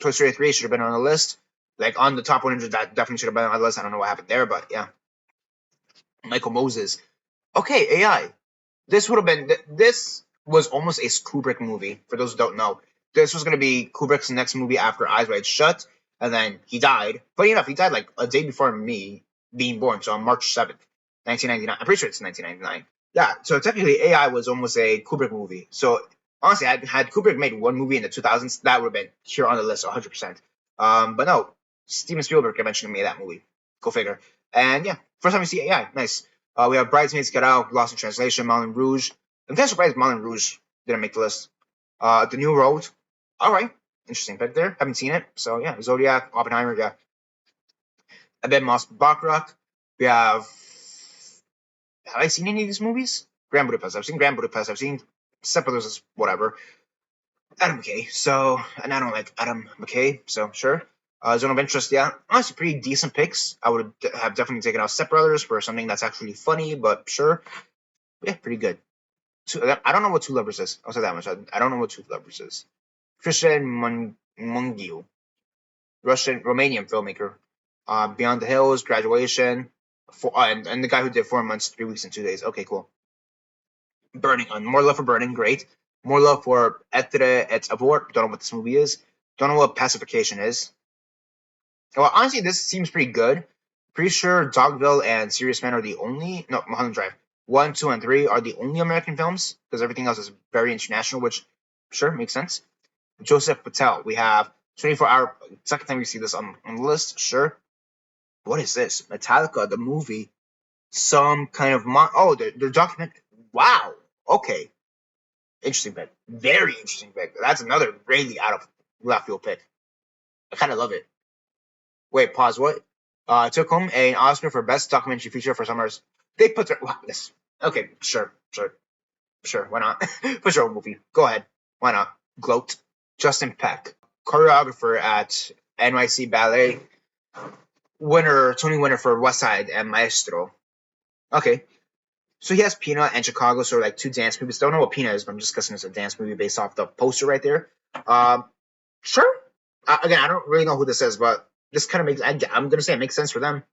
Toy Story 3 should have been on the list. Like on the top 100, that definitely should have been on the list. I don't know what happened there, but yeah. Michael Moses. Okay, AI. This would have been. This was almost a Kubrick movie. For those who don't know, this was going to be Kubrick's next movie after Eyes Wide Shut, and then he died. Funny enough, he died like a day before me being born, so on March 7th, 1999. I'm pretty sure it's 1999. Yeah, so technically AI was almost a Kubrick movie. So honestly, had Kubrick made one movie in the 2000s, that would have been here on the list 100%. But no, Steven Spielberg eventually made that movie. Go figure. And yeah, first time we see AI. Nice. We have Bridesmaids, Get Out, Lost in Translation, Moulin Rouge. I'm kind of surprised Moulin Rouge didn't make the list. The New Road. All right. Interesting pick there. Haven't seen it. So yeah, Zodiac, Oppenheimer, yeah. Abed Moss, Baccarat. We have I seen any of these movies? Grand Budapest. I've seen Grand Budapest. I've seen Step Brothers, whatever. Adam McKay. So, and I don't like Adam McKay, so sure. Zone of Interest, yeah. Honestly, pretty decent picks. I would have definitely taken out Step Brothers for something that's actually funny, but sure. Yeah, pretty good. I don't know what Two Lovers is. I'll say that much. I don't know what Two Lovers is. Christian Mungiu, Romanian filmmaker. Beyond the Hills, Graduation, and the guy who did 4 months, 3 weeks, and 2 days. Okay, cool. Burning, More Love for Burning, great. More Love for Etre et Avort. Don't know what this movie is. Don't know what Pacification is. Well, honestly, this seems pretty good. Pretty sure Dogville and Serious Men are the only. No, Mulholland Drive. 1, 2, and 3 are the only American films because everything else is very international, which sure makes sense. Joseph Patel. We have 24 Hour. Second time we see this on the list. Sure. What is this? Metallica, the movie. Some kind of they're document. Wow. Okay. Interesting pick. Very interesting pick. That's another really out of left field pick. I kind of love it. Wait, pause. What? Took home an Oscar for Best Documentary Feature for Summers. They put their this. Okay, sure. Why not? Put your own movie. Go ahead. Why not? Gloat. Justin Peck, choreographer at NYC Ballet. Tony winner for West Side and Maestro. Okay. So he has Pina and Chicago, so like 2 dance movies. Don't know what Pina is, but I'm just guessing it's a dance movie based off the poster right there. Sure. Again, I don't really know who this is, but this kind of makes. I'm gonna say it makes sense for them.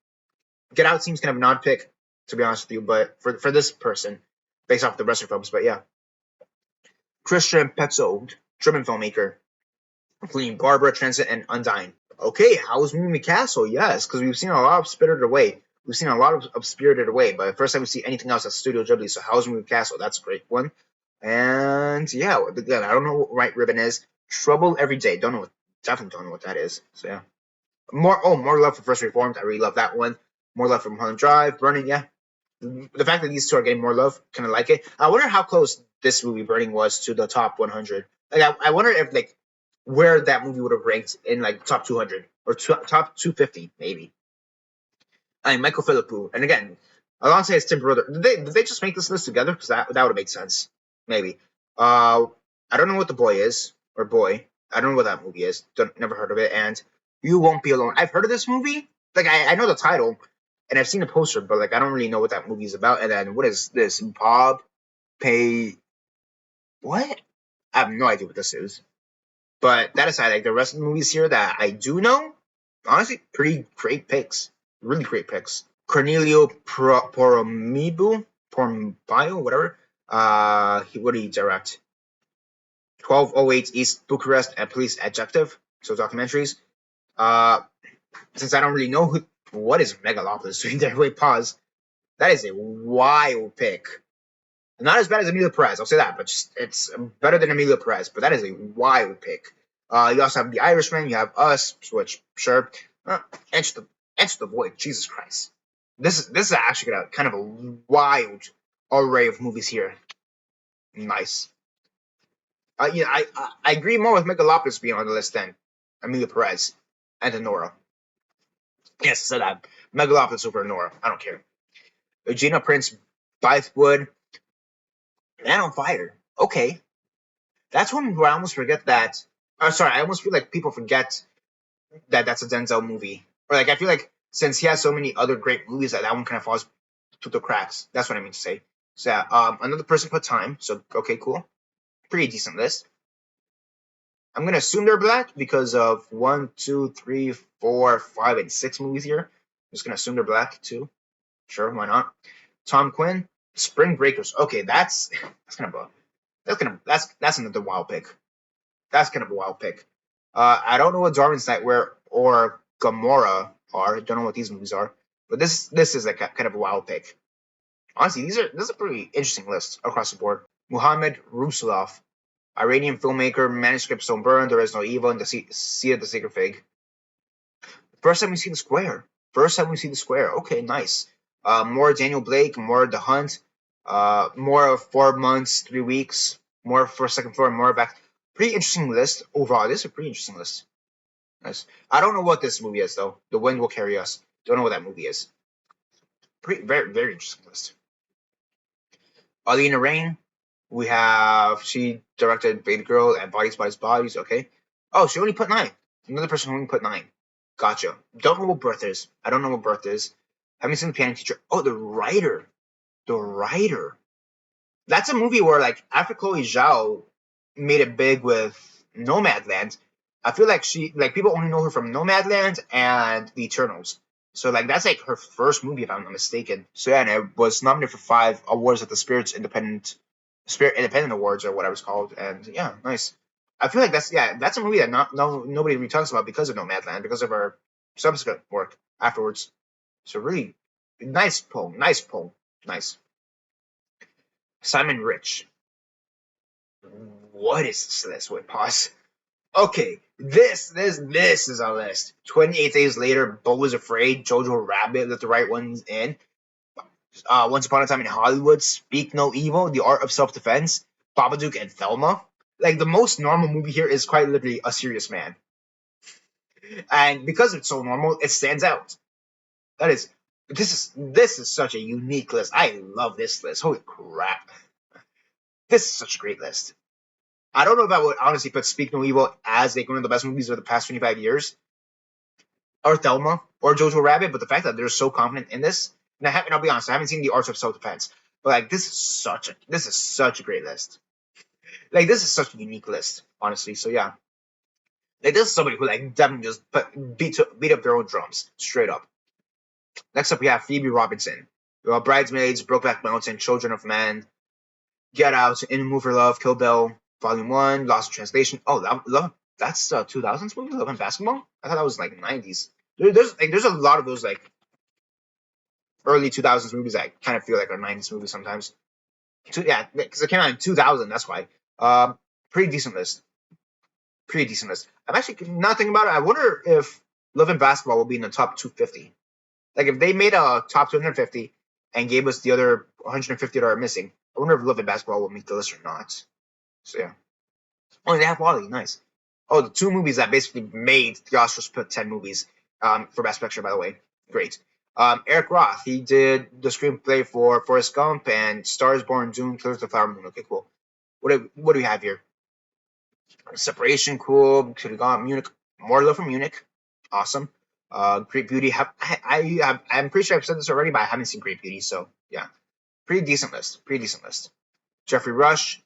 Get Out seems kind of an odd pick, to be honest with you, but for this person, based off the rest of films, but yeah. Christian Petzold, German filmmaker, including Barbara, Transit, and Undying. Okay, Howl's Moving Castle, yes, because we've seen a lot of Spirited Away. We've seen a lot of Spirited Away, but first time we see anything else that's Studio Ghibli, so Howl's Moving Castle, that's a great one. And yeah, again, I don't know what White Ribbon is. Trouble Every Day. Definitely don't know what that is. So yeah. More Love for First Reformed. I really love that one. More Love for Mulholland Drive. Burning, yeah. The fact that these two are getting more love, kind of like it. I wonder how close this movie Burning was to the top 100. Like, I wonder if like where that movie would have ranked in like top 200 or top 250 maybe. I mean, Michael Philippou, and again, alongside his Tim brother. Did they just make this list together? Because that would have made sense. Maybe. I don't know what The Boy is or Boy. I don't know what that movie is. Never heard of it. And You Won't Be Alone. I've heard of this movie. Like I know the title, and I've seen the poster, but like I don't really know what that movie is about. And then what is this? Bob Pay. What? I have no idea what this is. But that aside, like the rest of the movies here that I do know, honestly, pretty great picks. Really great picks. Cornelio Porumbaio, whatever. What did he direct? 1208 East Bucharest and Police Adjective. So documentaries. Uh, since I don't really know what is Megalopolis doing there, wait, pause. That is a wild pick. Not as bad as Emilio Perez, I'll say that, but it's better than Emilio Perez. But that is a wild pick. You also have The Irishman. You have Us, which sure. Enter the Void. Jesus Christ. This is actually kind of a wild array of movies here. Nice. Yeah, I agree more with Megalopolis being on the list than Emilio Perez and Nora. Yes, I said that. Megalopolis over Nora. I don't care. Regina Prince, Bythewood, Man on Fire. Okay. That's one where I almost forget that. Sorry, I almost feel like people forget that that's a Denzel movie. Or like I feel like since he has so many other great movies that one kind of falls through the cracks. That's what I mean to say. So yeah, another person put Time. So okay, cool. Pretty decent list. I'm gonna assume they're black because of 1, 2, 3, 4, 5, and 6 movies here. I'm just gonna assume they're black too. Sure, why not? Tom Quinn, Spring Breakers. Okay, that's another wild pick. That's kind of a wild pick. I don't know what Darwin's Nightmare or Gamora are. I don't know what these movies are, but this is like kind of a wild pick. Honestly, this is a pretty interesting list across the board. Muhammad Rusulov, Iranian filmmaker, manuscripts don't burn, there is no evil, and the seed of the sacred fig. First time we see the square. Okay, nice. More Daniel Blake, more The Hunt, more of 4 months, 3 weeks, more for Second Floor, more back. Pretty interesting list overall. This is a pretty interesting list. Nice. I don't know what this movie is though. The Wind Will Carry Us. Don't know what that movie is. Very very interesting list. Alina Rain. She directed Baby Girl and Bodies. Okay. Oh, she only put 9. Another person only put 9. Gotcha. Don't know what Birth is. I don't know what Birth is. Haven't seen The Piano Teacher. Oh, The Writer. The Writer. That's a movie where like after Chloe Zhao made it big with Nomadland, I feel like people only know her from Nomadland and The Eternals. So like that's like her first movie if I'm not mistaken. So yeah, and it was nominated for 5 awards at the Spirit Independent Awards or whatever it's called. And yeah, nice. I feel like that's a movie that nobody really talks about because of Nomadland, because of her subsequent work afterwards. So really nice poem. Nice. Simon Rich. What is this list? Wait, pause. Okay, this is a list. 28 Days Later, Beau Was Afraid, Jojo Rabbit, Let the Right Ones In, Once Upon a Time in Hollywood, Speak No Evil, The Art of Self-Defense, Babadook, and Thelma. Like, the most normal movie here is quite literally A Serious Man. And because it's so normal, it stands out. This is such a unique list. I love this list. Holy crap. This is such a great list. I don't know if I would honestly put Speak No Evil as like one of the best movies of the past 25 years, or Thelma, or Jojo Rabbit, but the fact that they're so confident in this, and I'll be honest, I haven't seen The Art of Self-Defense, but like this is such a great list. Like this is such a unique list, honestly. So yeah, like this is somebody who like definitely just beat up their own drums straight up. Next up, we have Phoebe Robinson. Bridesmaids, Brokeback Mountain, Children of Men, Get Out, In the Mood for Love, Kill Bill, Volume 1, Lost in Translation. Oh, Love, that's 2000s movie, Love and Basketball? I thought that was like 90s. There's a lot of those like early 2000s movies that I kind of feel like are 90s movies sometimes. Yeah, because it came out in 2000. That's why. Um, Pretty decent list. Pretty decent list. I'm actually not thinking about it. I wonder if Love and Basketball will be in the top 250. Like if they made a top 250 and gave us the other 150 that are missing, I wonder if Love and Basketball will make the list or not. So yeah. Oh, they have Wally. Nice. Oh, the two movies that basically made the Oscars put 10 movies for Best Picture, by the way. Great. Eric Roth, he did the screenplay for Forrest Gump and Stars Born, Dune, Killers of the Flower Moon. Okay, cool. What do we have here? Separation, cool. Could have gone Munich. More Love from Munich. Awesome. Great Beauty. I'm pretty sure I've said this already, but I haven't seen Great Beauty, so yeah. Pretty decent list. Pretty decent list. Jeffrey Rush.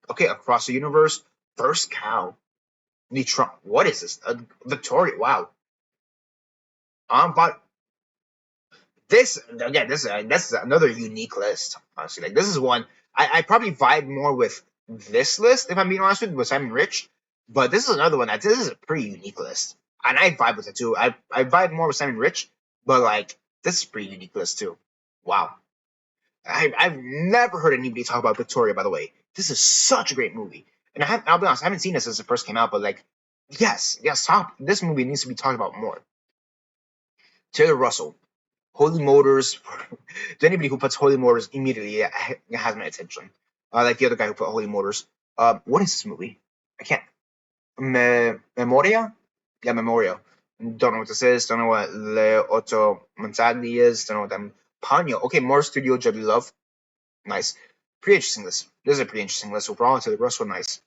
Okay, Across the Universe. First Cow. Neutron. What is this? Victoria. Wow. But this again, this is another unique list. Honestly, like this is one I probably vibe more with this list if I'm being honest with Simon Rich. But this is another one that this is a pretty unique list, and I vibe with it too. I vibe more with Simon Rich, but like this is a pretty unique list too. Wow. I've never heard anybody talk about Victoria. By the way, this is such a great movie, and I'll be honest, I haven't seen this since it first came out. But like, yes, this movie needs to be talked about more. Taylor Russell, Holy Motors. To anybody who puts Holy Motors immediately has my attention. Like the other guy who put Holy Motors. What is this movie? I can't. Memoria? Yeah, Memoria. Don't know what this is. Don't know what Le Otto Montagli is. Don't know what I'm. Ponyo. Okay, more Studio Ghibli love. Nice. Pretty interesting list. This is a pretty interesting list overall. To the rest were nice.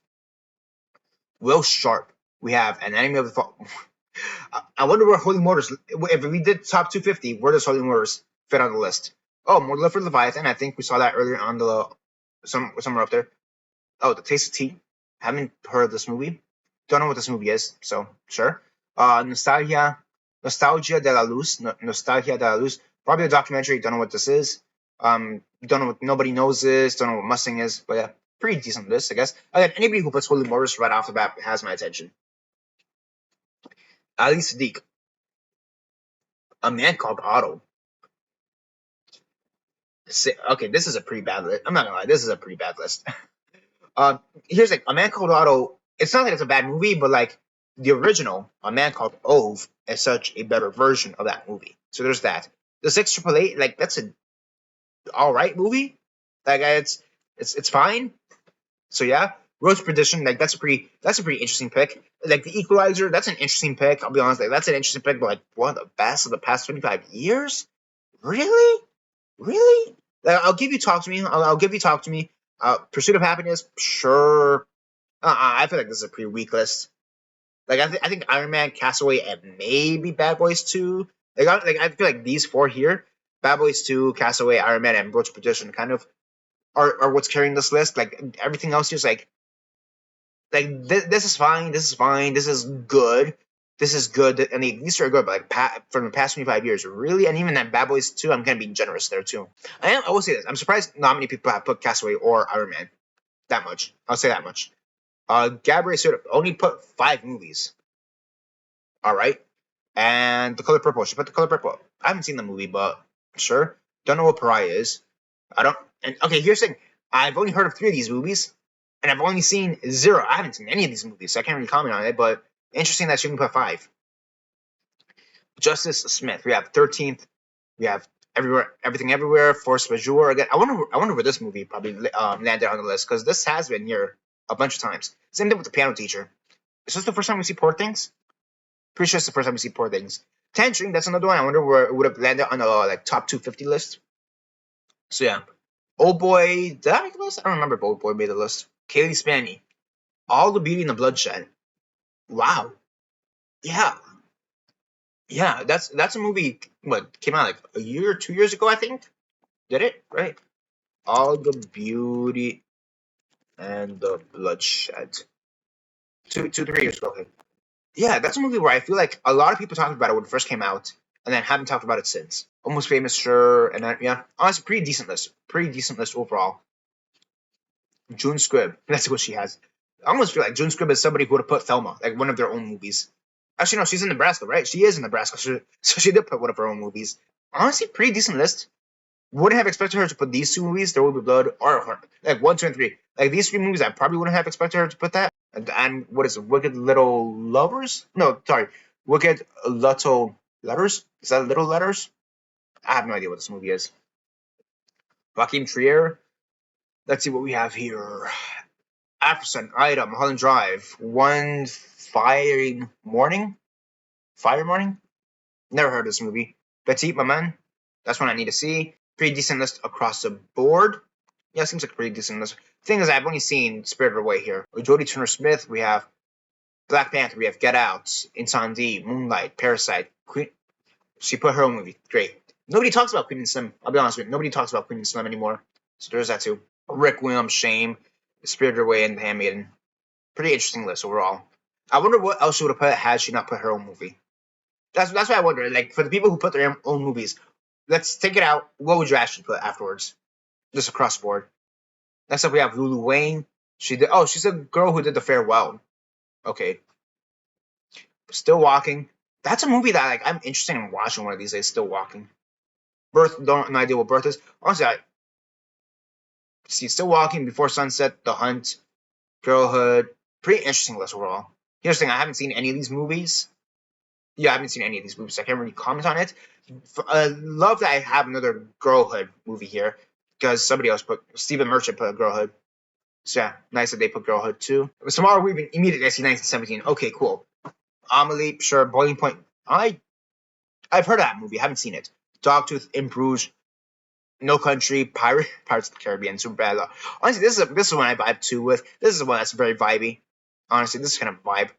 Will Sharp. We have an anime of the fall. I wonder where Holy Motors. If we did top 250, where does Holy Motors fit on the list? Oh, more Love for Leviathan. I think we saw that earlier on the somewhere up there. Oh, The Taste of Tea. Haven't heard of this movie. Don't know what this movie is. So sure. Nostalgia de la Luz. Nostalgia de la Luz. Probably a documentary. Don't know what this is. Don't know what. Nobody knows this. Don't know what Mustang is. But yeah, pretty decent list, I guess. Again, anybody who puts Holy Motors right off the bat has my attention. Ali Sadiq. A Man Called Otto. Okay, this is a pretty bad list. I'm not gonna lie, this is a pretty bad list. Here's like A Man Called Otto. It's not like it's a bad movie, but like the original, A Man Called Ove, is such a better version of that movie. So there's that. The 688, like that's an all right movie. Like it's fine. So yeah, Road to Perdition, like that's a pretty interesting pick. Like The Equalizer, that's an interesting pick. I'll be honest, like that's an interesting pick. But like one of the best of the past 25 years, really? Really? Like, I'll give you Talk to Me. I'll give you Talk to Me. Pursuit of Happiness, sure. I feel like this is a pretty weak list. Like I think Iron Man, Castaway, and maybe Bad Boys 2. I feel like these four here, Bad Boys 2, Castaway, Iron Man, and Road to Perdition, kind of are what's carrying this list. Like everything else is this is fine. This is fine. This is good. This is good, and these are good. But like from the past 25 years, really, and even that Bad Boys 2, I'm gonna be generous there too. I will say this: I'm surprised not many people have put Castaway or Iron Man that much. I'll say that much. Gabriel sort of only put 5 movies. All right, and The Color Purple. She put The Color Purple. I haven't seen the movie, but sure. Don't know what Pariah is. I don't. And okay, here's the thing: I've only heard of 3 of these movies, and I've only seen 0. I haven't seen any of these movies, so I can't really comment on it. But interesting that she only put 5. Justice Smith. We have 13th. We have Everything Everywhere. Force Majeure. Again, I wonder where this movie probably landed on the list, because this has been here a bunch of times. Same thing with The Piano Teacher. Is this the first time we see Poor Things? Pretty sure it's the first time we see Poor Things. Tangerine. That's another one. I wonder where it would have landed on the like top 250 list. So yeah. Old Boy. Did I make the list? I don't remember if Old Boy made the list. Kaylee Spaney. All the Beauty and the Bloodshed. Wow. Yeah. Yeah, that's a movie. What came out like a year or 2 years ago? I think. Did it right? All the Beauty and the Bloodshed. 3 years ago. Okay. Yeah, that's a movie where I feel like a lot of people talked about it when it first came out, and then haven't talked about it since. Almost Famous, sure, and then, yeah, honestly, pretty decent list. Pretty decent list overall. June Squibb. That's what she has. I almost feel like June Squibb is somebody who would have put Thelma, like one of their own movies. Actually, no, she's in Nebraska, right? She is in Nebraska, so she did put one of her own movies. Honestly, pretty decent list. Wouldn't have expected her to put these two movies, There Will Be Blood, or like 1, 2, and 3. Like these three movies, I probably wouldn't have expected her to put that. And what is it? Wicked Little Lovers? No, sorry, Wicked Little Letters. Is that Little Letters? I have no idea what this movie is. Joaquin Trier. Let's see what we have here. Aftersun, Item, Holland Drive, One Firing Morning? Fire Morning? Never heard of this movie. Petit Maman? That's one I need to see. Pretty decent list across the board. Yeah, seems like a pretty decent list. Thing is, I've only seen Spirited Away here. With Jodie Turner-Smith, we have Black Panther, we have Get Out, Insanity, Moonlight, Parasite, Queen. She put her own movie. Great. Nobody talks about Queen and Slim. I'll be honest with you. Nobody talks about Queen and Slim anymore. So there's that too. Rick Williams, Shame, Spirited Away, and The Handmaiden. Pretty interesting list overall. I wonder what else she would have put had she not put her own movie. That's what I wonder. Like, for the people who put their own movies, let's take it out. What would you actually put afterwards? Just across the board. Next up, we have Lulu Wayne. She did. Oh, she's a girl who did The Farewell. Okay. Still Walking. That's a movie that like I'm interested in watching one of these days. Still Walking. Birth. Don't have no idea what Birth is. Honestly, I see Still Walking, Before Sunset, The Hunt, Girlhood. Pretty interesting list overall. Here's the thing: I haven't seen any of these movies. Yeah, I haven't seen any of these movies. So I can't really comment on it. Love that I have another Girlhood movie here because somebody else put Stephen Merchant put a Girlhood. So yeah, nice that they put Girlhood too. Tomorrow Weaving immediately I see 1917. Okay, cool. Amelie, sure. Boiling Point. I've heard of that movie. I haven't seen it. Dogtooth, In Bruges, No Country, Pirates of the Caribbean, super bad. Honestly, this is one I vibe too with. This is one that's very vibey. Honestly, this is kind of vibe.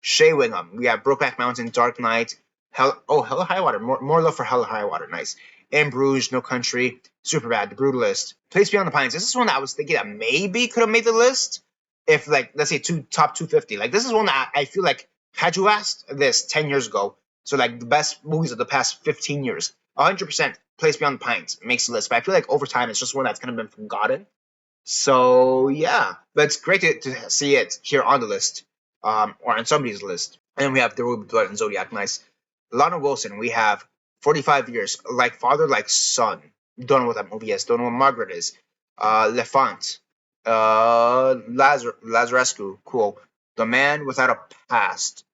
Shea Wingham. We have Brokeback Mountain, Dark Knight, Hell or High Water. More love for Hell or High Water. Nice. In Bruges, No Country, Superbad, The Brutalist, Place Beyond the Pines. This is one that I was thinking that maybe could have made the list if, like, let's say top 250. Like, this is one that I feel like had you asked this 10 years ago, so like the best movies of the past 15 years, 100% Place Beyond the Pines makes the list. But I feel like over time it's just one that's kind of been forgotten. So yeah, but it's great to see it here on the list, or on somebody's list. And then we have There Will Be Blood and Zodiac. Nice. Lana Wilson. We have 45 years, like father, like son. Don't know what that movie is. Don't know what Margaret is. Lefant. Lazarescu. Cool. The Man Without a Past.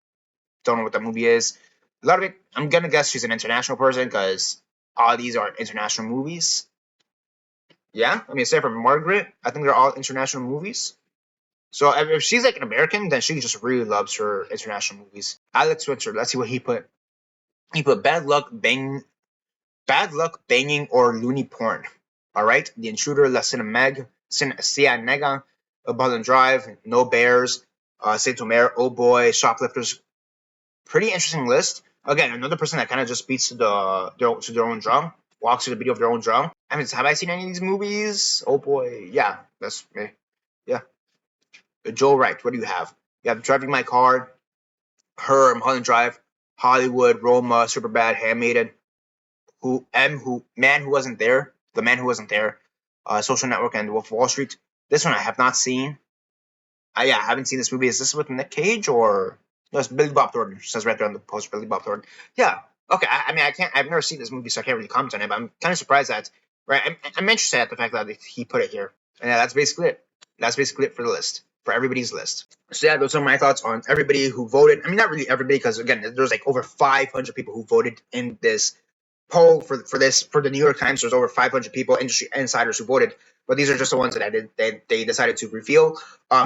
Don't know what that movie is. A lot of it. I'm gonna guess she's an international person because all these are international movies. Yeah, I mean, except for Margaret, I think they're all international movies. So if she's like an American, then she just really loves her international movies. Alex Winter, let's see what he put. He put Bad Luck Banging or Loony Porn. All right, The Intruder, La Cienega, Mulholland Drive, No Bears, Saint Omer, Oh Boy, Shoplifters. Pretty interesting list. Again, another person that kind of just beats to their own drum, walks to the beat of their own drum. I mean, have I seen any of these movies? Oh boy, yeah, that's me. Yeah, Joel Wright. What do you have? You have Driving My Car, Her, Mulholland Drive, Hollywood, Roma, Superbad, Handmaiden, who Man Who Wasn't There, The Man Who Wasn't There, Social Network, and Wolf of Wall Street. This one I have not seen. Yeah, I haven't seen this movie. Is this with Nick Cage or no? It's Billy Bob Thornton. It says right there on the poster, Billy Bob Thornton. Yeah. Okay. I mean, I can't. I've never seen this movie, so I can't really comment on it. But I'm kind of surprised that. Right. I'm interested at the fact that he put it here. And yeah, that's basically it. That's basically it for the list, for everybody's list. So yeah, those are my thoughts on everybody who voted. I mean, not really everybody, because again, there's like over 500 people who voted in this poll for the New York Times. There's over 500 people, industry insiders, who voted, but these are just the ones that they decided to reveal.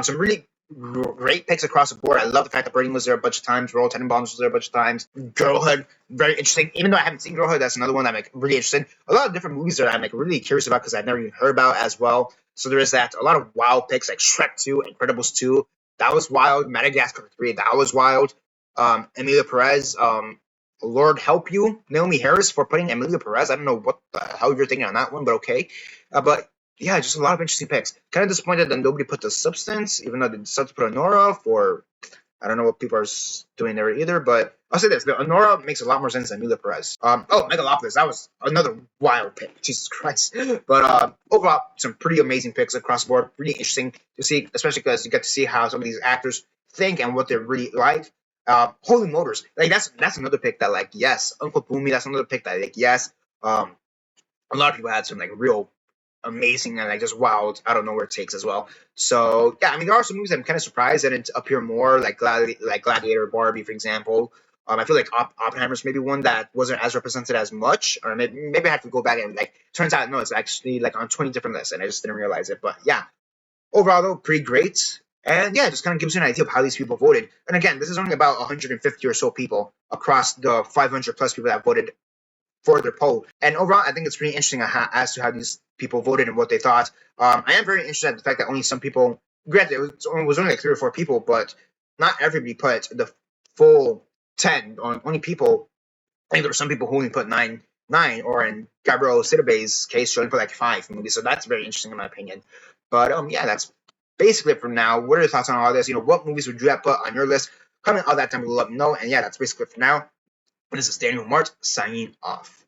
Some really great picks across the board. I love the fact that Birding was there a bunch of times. Roll Tenenbaums was there a bunch of times. Girlhood, very interesting. Even though I haven't seen Girlhood, that's another one that I'm like really interested in. A lot of different movies that I'm like really curious about because I've never even heard about as well. So there is that. A lot of wild picks like Shrek 2, Incredibles 2. That was wild. Madagascar 3. That was wild. Emilia Perez. Lord help you, Naomi Harris, for putting Emilia Perez. I don't know what the hell you're thinking on that one, but okay. But yeah, just a lot of interesting picks. Kind of disappointed that nobody put The Substance, even though they decided to put Honora for. I don't know what people are doing there either, but I'll say this: the Honora makes a lot more sense than Emilia Perez. Megalopolis, that was another wild pick. Jesus Christ! But overall, some pretty amazing picks across the board. Really interesting to see, especially because you get to see how some of these actors think and what they're really like. Holy Motors, like that's another pick that like yes. Uncle Boomy, that's another pick that like yes. a lot of people had some like real amazing and like just wild out of nowhere takes as well. So yeah, I mean there are some movies I'm kind of surprised that didn't appear more, like Gladiator, Barbie, for example. I feel like Oppenheimer's maybe one that wasn't as represented as much, or maybe I have to go back and like. Turns out no, it's actually like on 20 different lists, and I just didn't realize it. But yeah, overall though, pretty great. And yeah, it just kind of gives you an idea of how these people voted. And again, this is only about 150 or so people across the 500 plus people that voted for their poll. And overall, I think it's pretty interesting as to how these people voted and what they thought. I am very interested in the fact that only some people, granted, it was only like 3 or 4 people, but not everybody put the full 10 on only people. I think there were some people who only put nine, or in Gabriel Sidibe's case, she only put like 5 movies. So that's very interesting in my opinion. But yeah, that's basically it for now. What are your thoughts on all this? What movies would you have put on your list? Comment all that down below, let me know. And yeah, that's basically it for now. This is Daniel Mart signing off.